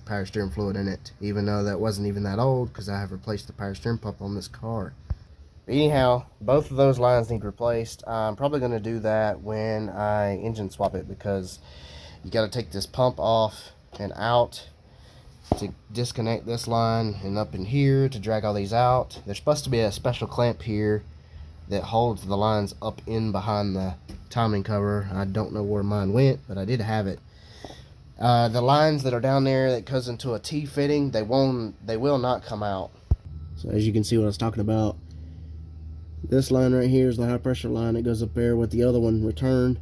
power steering fluid in it, even though that wasn't even that old, because I have replaced the power steering pump on this car. Anyhow, both of those lines need replaced. I'm probably going to do that when I engine swap it, because you got to take this pump off and out to disconnect this line, and up in here to drag all these out. There's supposed to be a special clamp here that holds the lines up in behind the timing cover. I don't know where mine went, but I did have it. The lines that are down there that goes into a T fitting, they will not come out. So as you can see what I was talking about, this line right here is the high pressure line that goes up there with the other one returned.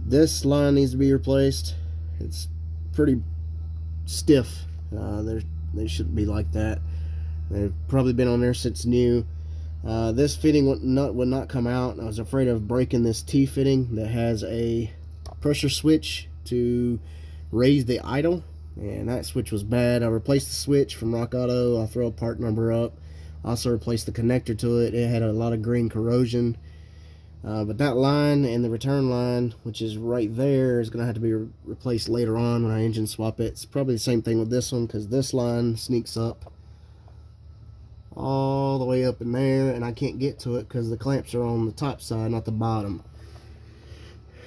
This line needs to be replaced. It's pretty stiff. They shouldn't be like that. They've probably been on there since new. This fitting would not come out. I was afraid of breaking this T fitting that has a pressure switch to raise the idle, and that switch was bad. I replaced the switch from Rock Auto. I'll throw a part number up. Also replaced the connector to it. It had a lot of green corrosion. But that line and the return line, which is right there, is going to have to be replaced later on when I engine swap it. It's probably the same thing with this one, because this line sneaks up all the way up in there, and I can't get to it because the clamps are on the top side, not the bottom.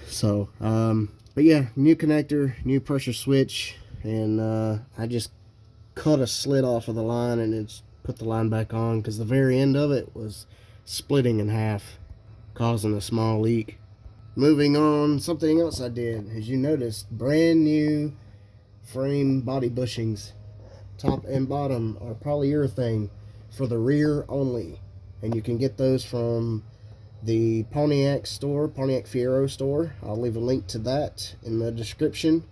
So, but yeah, new connector, new pressure switch, and I just cut a slit off of the line and it's put the line back on, because the very end of it was splitting in half, causing a small leak. Moving on, something else I did, as you noticed, brand new frame body bushings. Top and bottom are polyurethane for the rear only, and you can get those from the Pontiac store, Pontiac Fiero store. I'll leave a link to that in the description.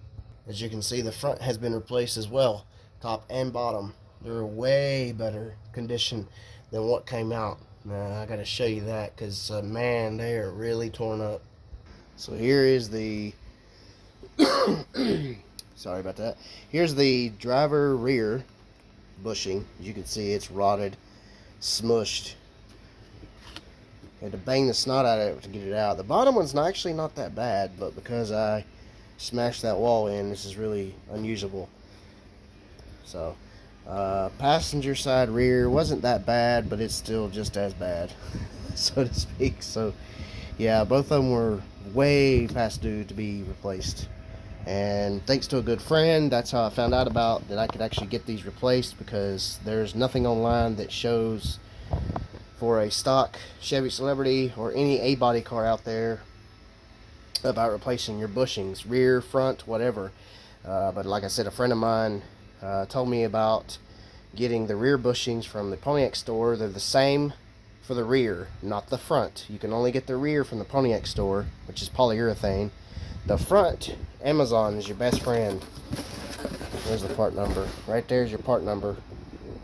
As you can see, the front has been replaced as well, top and bottom. They're way better condition than what came out. Now I gotta show you that, because man, they are really torn up. So here is the sorry about that. Here's the driver rear bushing. As you can see, it's rotted, smushed. had to bang the snot out of it to get it out. The bottom one's actually not that bad, but because I smashed that wall in, this is really unusable. So passenger side rear wasn't that bad, but it's still just as bad, so to speak. So yeah, both of them were way past due to be replaced. And thanks to a good friend, that's how I found out about that I could actually get these replaced, because there's nothing online that shows for a stock Chevy Celebrity or any A-body car out there about replacing your bushings, rear, front, whatever. But like I said, a friend of mine told me about getting the rear bushings from the Pontiac store. They're the same for the rear, not the front. You can only get the rear from the Pontiac store, which is polyurethane. The front, Amazon is your best friend. There's the part number. Right there's your part number.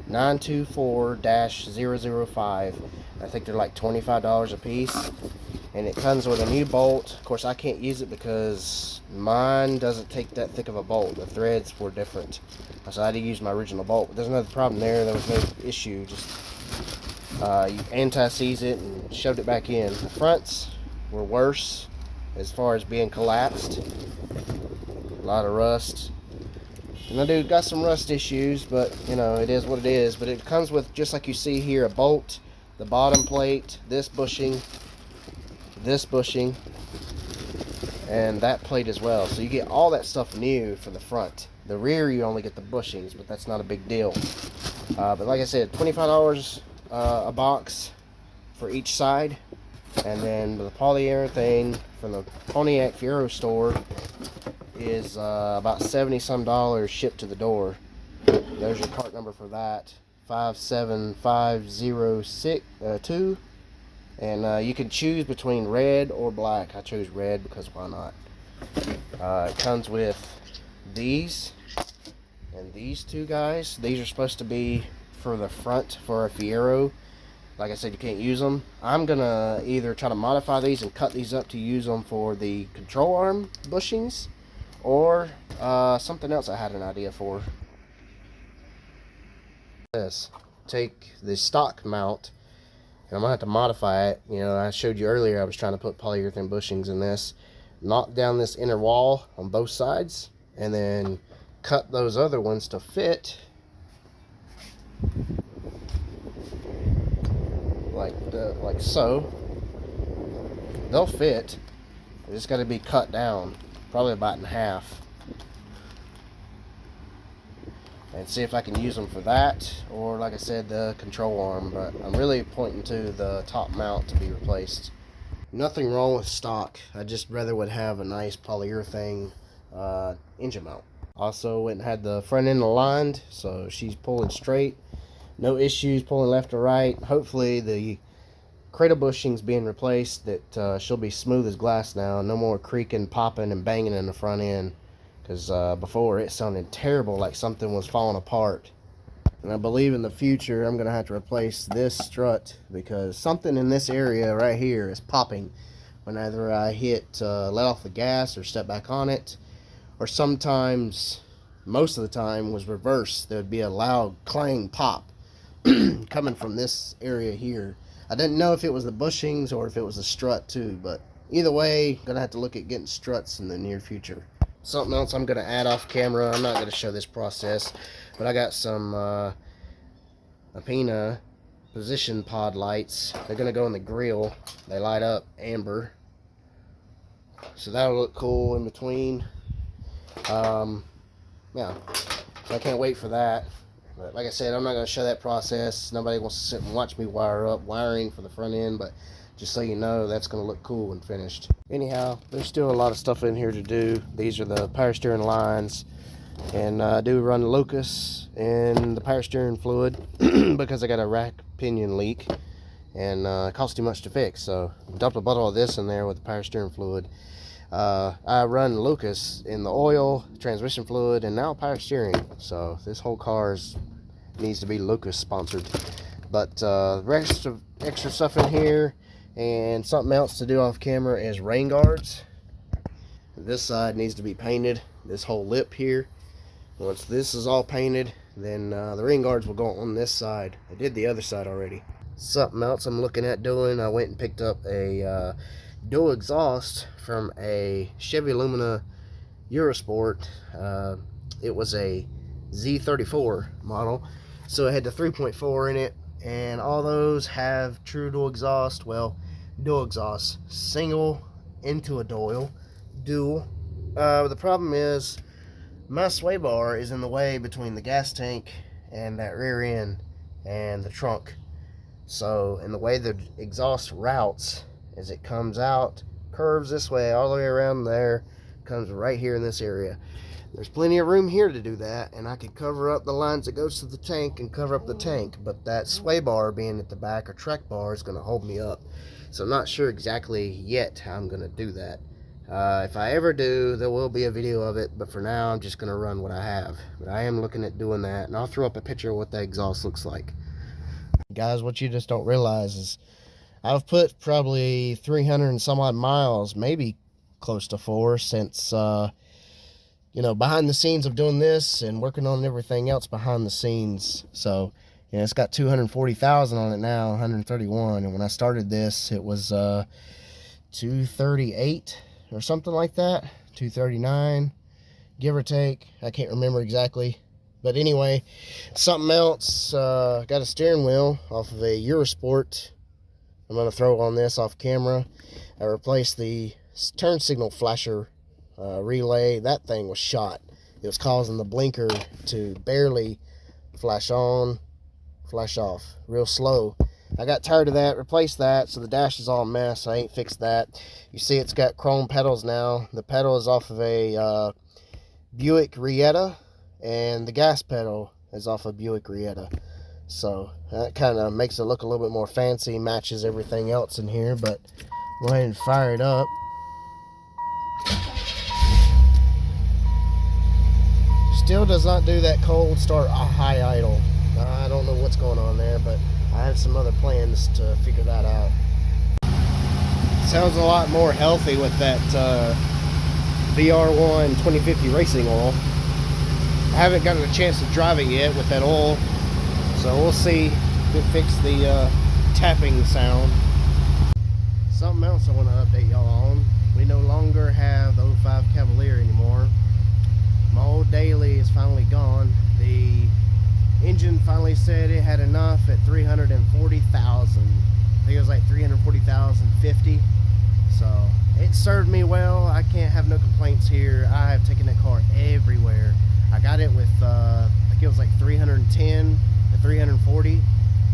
924-005. I think they're like $25 a piece. And it comes with a new bolt. Of course, I can't use it because mine doesn't take that thick of a bolt. The threads were different. So I had to use my original bolt. But there's another problem there. There was no issue. Just you anti-seize it and shoved it back in. The fronts were worse as far as being collapsed. A lot of rust. And I do got some rust issues, but you know, it is what it is. But it comes with, just like you see here, a bolt, the bottom plate, this bushing, and that plate as well. So you get all that stuff new for the front. The rear, you only get the bushings, but that's not a big deal. But like I said, $25 a box for each side. And then the polyurethane from the Pontiac Eurosport is about $70 some shipped to the door. There's your part number for that, 575062. And you can choose between red or black. I chose red because why not? It comes with these and these two guys. These are supposed to be for the front for a Fiero. Like I said, you can't use them. I'm gonna either try to modify these and cut these up to use them for the control arm bushings, or something else I had an idea for. This, take the stock mount, and I'm gonna have to modify it. You know, I showed you earlier I was trying to put polyurethane bushings in this. Knock down this inner wall on both sides, and then cut those other ones to fit. Like so. They'll fit. They just got to be cut down, probably about in half, and see if I can use them for that, or like I said, the control arm. But I'm really pointing to the top mount to be replaced. Nothing wrong with stock. I just rather would have a nice polyurethane engine mount. Also went and had the front end aligned, so she's pulling straight. No issues pulling left or right. Hopefully the cradle bushings being replaced, that she'll be smooth as glass now. No more creaking, popping, and banging in the front end, because before it sounded terrible, like something was falling apart. And I believe in the future I'm gonna have to replace this strut, because something in this area right here is popping whenever I hit let off the gas or step back on it. Or sometimes, most of the time, was reversed. There would be a loud clang pop coming from this area here. I didn't know if it was the bushings or if it was a strut too, but either way, gonna have to look at getting struts in the near future. Something else I'm gonna add off camera, I'm not gonna show this process, but I got some Apina position pod lights. They're gonna go in the grill. They light up amber, so that'll look cool in between. Yeah, so I can't wait for that. But like I said, I'm not going to show that process. Nobody wants to sit and watch me wire up wiring for the front end, but just so you know, that's going to look cool when finished. Anyhow, there's still a lot of stuff in here to do. These are the power steering lines, and I do run Lucas in the power steering fluid because I got a rack pinion leak, and it costs too much to fix. So dumped a bottle of this in there with the power steering fluid. I run Lucas in the oil, transmission fluid, and now power steering. So this whole car needs to be Lucas sponsored. But the rest of extra stuff in here, and something else to do off camera, is rain guards. This side needs to be painted, this whole lip here. Once this is all painted, then the rain guards will go on this side. I did the other side already. Something else I'm looking at doing, I went and picked up a dual exhaust from a Chevy Lumina Eurosport. It was a Z34 model, so it had the 3.4 in it, and all those have true dual exhaust. Well, dual exhaust, single into a dual. The problem is my sway bar is in the way between the gas tank and that rear end and the trunk. So, in the way the exhaust routes, as it comes out, curves this way all the way around there, comes right here in this area. There's plenty of room here to do that, and I could cover up the lines that goes to the tank and cover up the tank, but that sway bar being at the back, or track bar, is going to hold me up. So I'm not sure exactly yet how I'm going to do that. If I ever do, there will be a video of it, but for now I'm just going to run what I have. But I am looking at doing that, and I'll throw up a picture of what the exhaust looks like. Guys, what you just don't realize is I've put probably 300 and some odd miles, maybe close to 4, since you know, behind the scenes of doing this and working on everything else behind the scenes. So, you know, it's got 240,000 on it now, 131, and when I started this it was 238 or something like that, 239, give or take. I can't remember exactly. But anyway, something else, got a steering wheel off of a Eurosport. I'm going to throw on this off camera. I replaced the turn signal flasher relay. That thing was shot. It was causing the blinker to barely flash on, flash off, real slow. I got tired of that, replaced that, so the dash is all a mess. I ain't fixed that. You see it's got chrome pedals now. The pedal is off of a Buick Rietta, and the gas pedal is off of Buick Rietta. So that kind of makes it look a little bit more fancy, matches everything else in here. But go ahead and fire it up. Still does not do that cold start high idle. I don't know what's going on there, but I have some other plans to figure that out. Sounds a lot more healthy with that VR1 2050 racing oil. I haven't gotten a chance to drive it yet with that oil, so we'll see if it fixes the tapping sound. Something else I want to update y'all on. We no longer have the 05 Cavalier anymore. My old daily is finally gone. The engine finally said it had enough at 340,000. I think it was like 340,050. So it served me well. I can't have no complaints here. I have taken that car everywhere. I got it with I think it was like 310 to 340.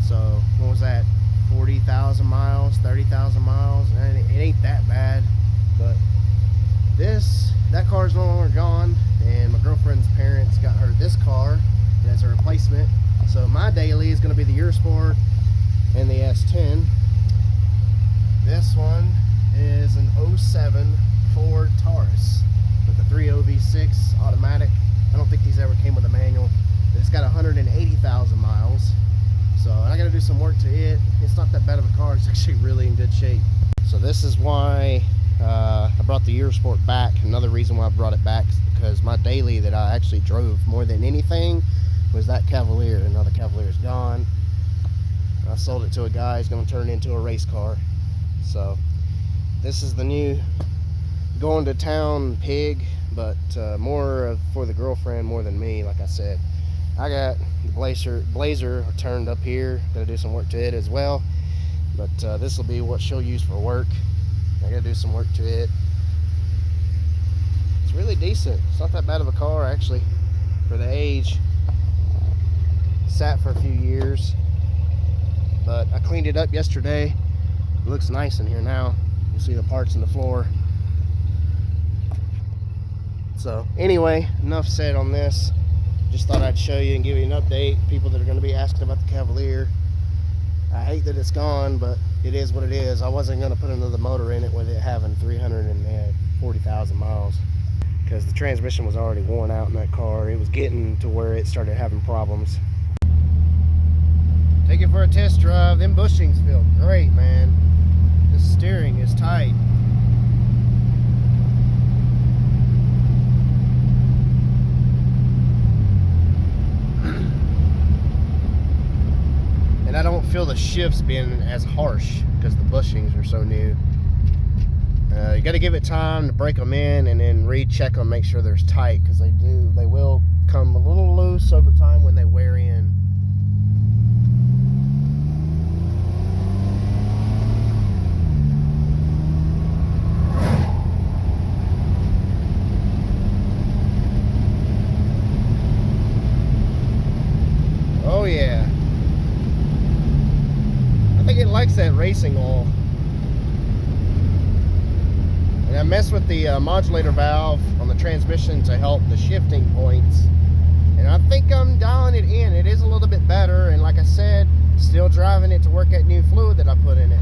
So what was that? 40,000 miles, 30,000 miles, and it ain't that bad. But that car is no longer gone, and my girlfriend's parents got her this car as a replacement. So my daily is going to be the Eurosport and the S10. This one is an 07 Ford Taurus with a 3.0 V6 automatic. I don't think these ever came with a manual. It's got 180,000 miles. So I got to do some work to it. It's not that bad of a car. It's actually really in good shape. So this is why I brought the Eurosport back. Another reason why I brought it back is because my daily that I actually drove more than anything was that Cavalier. And now the Cavalier is gone. I sold it to a guy who's going to turn it into a race car. So this is the new going to town pig, but more for the girlfriend more than me. Like I said, I got the Blazer turned up here. Gotta do some work to it as well, but this will be what she'll use for work. I gotta do some work to it. It's really decent. It's not that bad of a car actually for the age. Sat for a few years, but I cleaned it up yesterday. It looks nice in here now. You see the parts in the floor. So anyway, enough said on this. Just thought I'd show you and give you an update. People that are going to be asking about the Cavalier. I hate that it's gone, but it is what it is. I wasn't going to put another motor in it with it having 340,000 miles, because the transmission was already worn out in that car. It was getting to where it started having problems. Take it for a test drive. Them bushings feel great, man. The steering is tight. And I don't feel the shifts being as harsh because the bushings are so new. You got to give it time to break them in and then recheck them, make sure they're tight, because they will come a little loose over time when they wear in. Oh yeah, I think it likes that racing oil. And I messed with the modulator valve on the transmission to help the shifting points, and I think I'm dialing it in. It is a little bit better, and like I said, still driving it to work that new fluid that I put in it.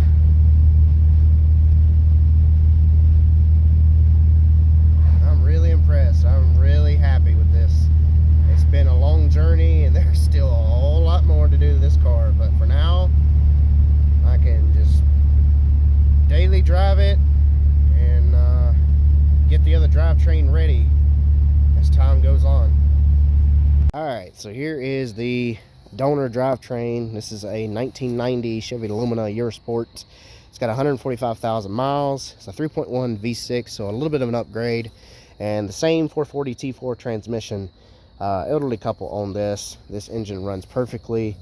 I'm really impressed. I'm really happy with this. It's been a long journey, and there's still a whole lot more to do to this car, but for now I can just daily drive it and get the other drivetrain ready as time goes on. Alright, so here is the donor drivetrain. This is a 1990 Chevy Lumina Eurosport. It's got 145,000 miles. It's a 3.1 V6, so a little bit of an upgrade, and the same 440 T4 transmission. Elderly couple on this. This engine runs perfectly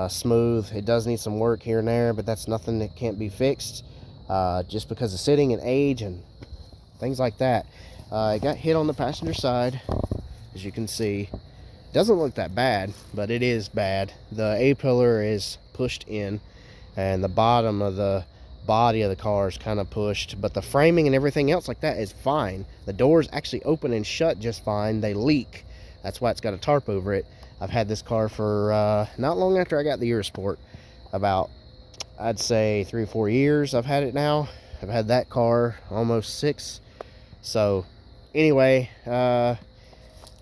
smooth. It does need some work here and there, but that's nothing that can't be fixed just because of sitting and age and things like that. It got hit on the passenger side, as you can see. Doesn't look that bad, but it is bad. The A-pillar is pushed in, and the bottom of the body of the car is kind of pushed, but the framing and everything else like that is fine. The doors actually open and shut just fine. They leak. That's why it's got a tarp over it. I've had this car for not long after I got the Eurosport. About, I'd say 3 or 4 years I've had it now. I've had that car almost 6. So anyway,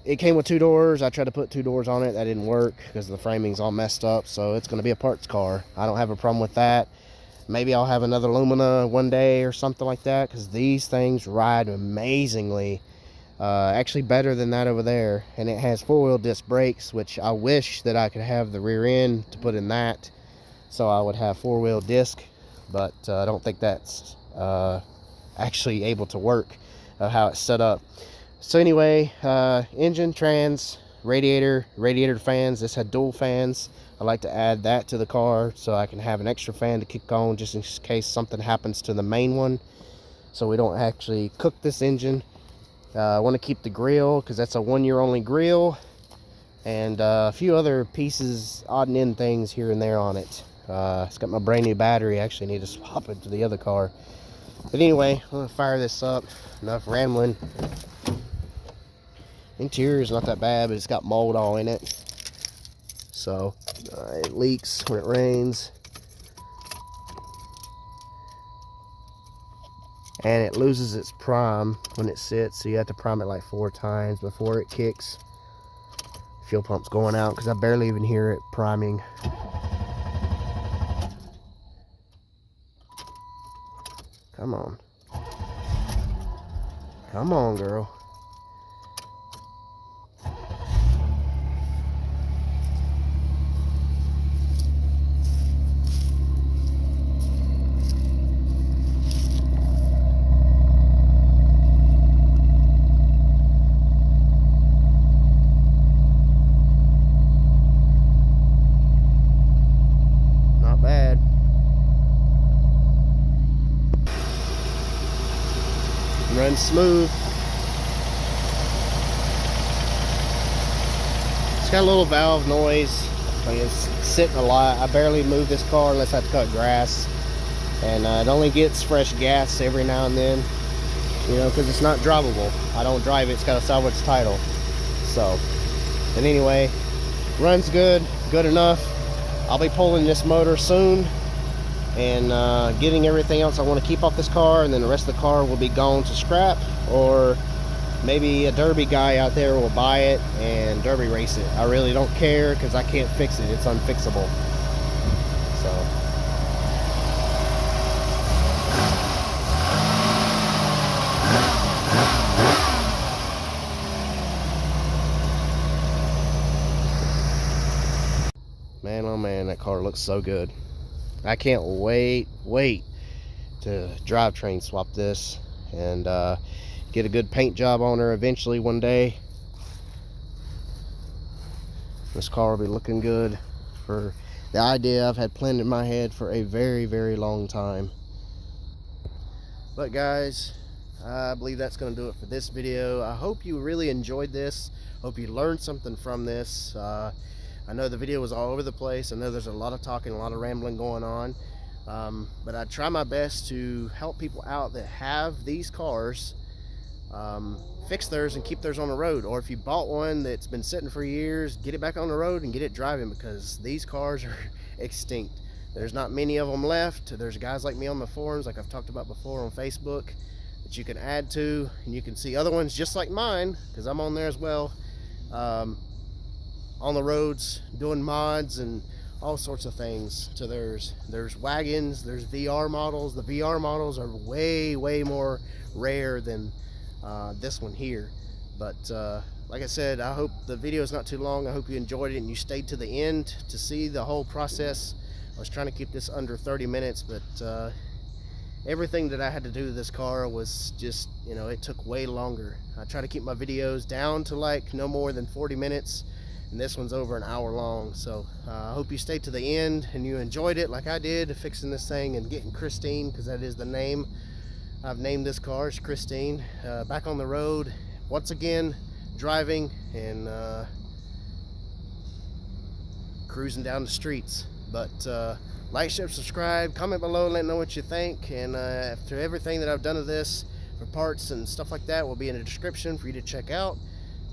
it came with 2 doors. I tried to put 2 doors on it. That didn't work because the framing's all messed up. So it's going to be a parts car. I don't have a problem with that. Maybe I'll have another Lumina one day or something like that, because these things ride amazingly. Actually better than that over there. And it has 4-wheel disc brakes, which I wish that I could have the rear end to put in that, so I would have 4-wheel disc, but I don't think that's actually able to work how it's set up. So anyway, engine, trans, radiator fans. This had dual fans. I like to add that to the car so I can have an extra fan to kick on just in case something happens to the main one, so we don't actually cook this engine. I want to keep the grill because that's a 1-year only grill, and a few other pieces, odd and end things here and there on it. It's got my brand new battery. I actually need to swap it to the other car. But anyway, I'm going to fire this up. Enough rambling. Interior is not that bad, but it's got mold all in it. So it leaks when it rains. And it loses its prime when it sits, so you have to prime it like 4 times before it kicks. Fuel pump's going out because I barely even hear it priming. Come on. Come on, girl. Bad. Runs smooth. It's got a little valve noise. Like it's sitting a lot. I barely move this car unless I have to cut grass, and it only gets fresh gas every now and then, you know, because it's not drivable. I don't drive it. It's got a salvage title. So, and anyway, runs good enough. I'll be pulling this motor soon and getting everything else I want to keep off this car, and then the rest of the car will be gone to scrap, or maybe a derby guy out there will buy it and derby race it. I really don't care because I can't fix it. It's unfixable. So man, oh man, that car looks so good. I can't wait to drivetrain swap this and get a good paint job on her eventually one day. This car will be looking good for the idea I've had planned in my head for a very long time. But guys, I believe that's going to do it for this video. I hope you really enjoyed this. Hope you learned something from this. I know the video was all over the place. I know there's a lot of talking, a lot of rambling going on. But I try my best to help people out that have these cars fix theirs and keep theirs on the road. Or if you bought one that's been sitting for years, get it back on the road and get it driving, because these cars are extinct. There's not many of them left. There's guys like me on the forums, like I've talked about before on Facebook, that you can add to, and you can see other ones just like mine, because I'm on there as well, on the roads doing mods and all sorts of things to theirs. There's wagons, there's VR models. The VR models are way more rare than this one here. But like I said, I hope the video is not too long. I hope you enjoyed it and you stayed to the end to see the whole process. I was trying to keep this under 30 minutes, but everything that I had to do to this car was just, you know, it took way longer. I try to keep my videos down to like no more than 40 minutes, and this one's over an hour long. So I hope you stayed to the end and you enjoyed it like I did, fixing this thing and getting Christine, because that is the name I've named this car, is Christine, back on the road once again, driving and cruising down the streets. But like, share, subscribe, comment below, let me know what you think. And after everything that I've done to this, for parts and stuff like that, will be in the description for you to check out.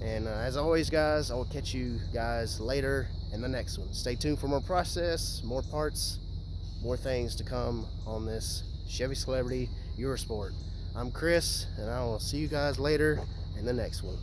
And as always guys, I will catch you guys later in the next one. Stay tuned for more process, more parts, more things to come on this Chevy Celebrity Eurosport. I'm Chris, and I will see you guys later in the next one.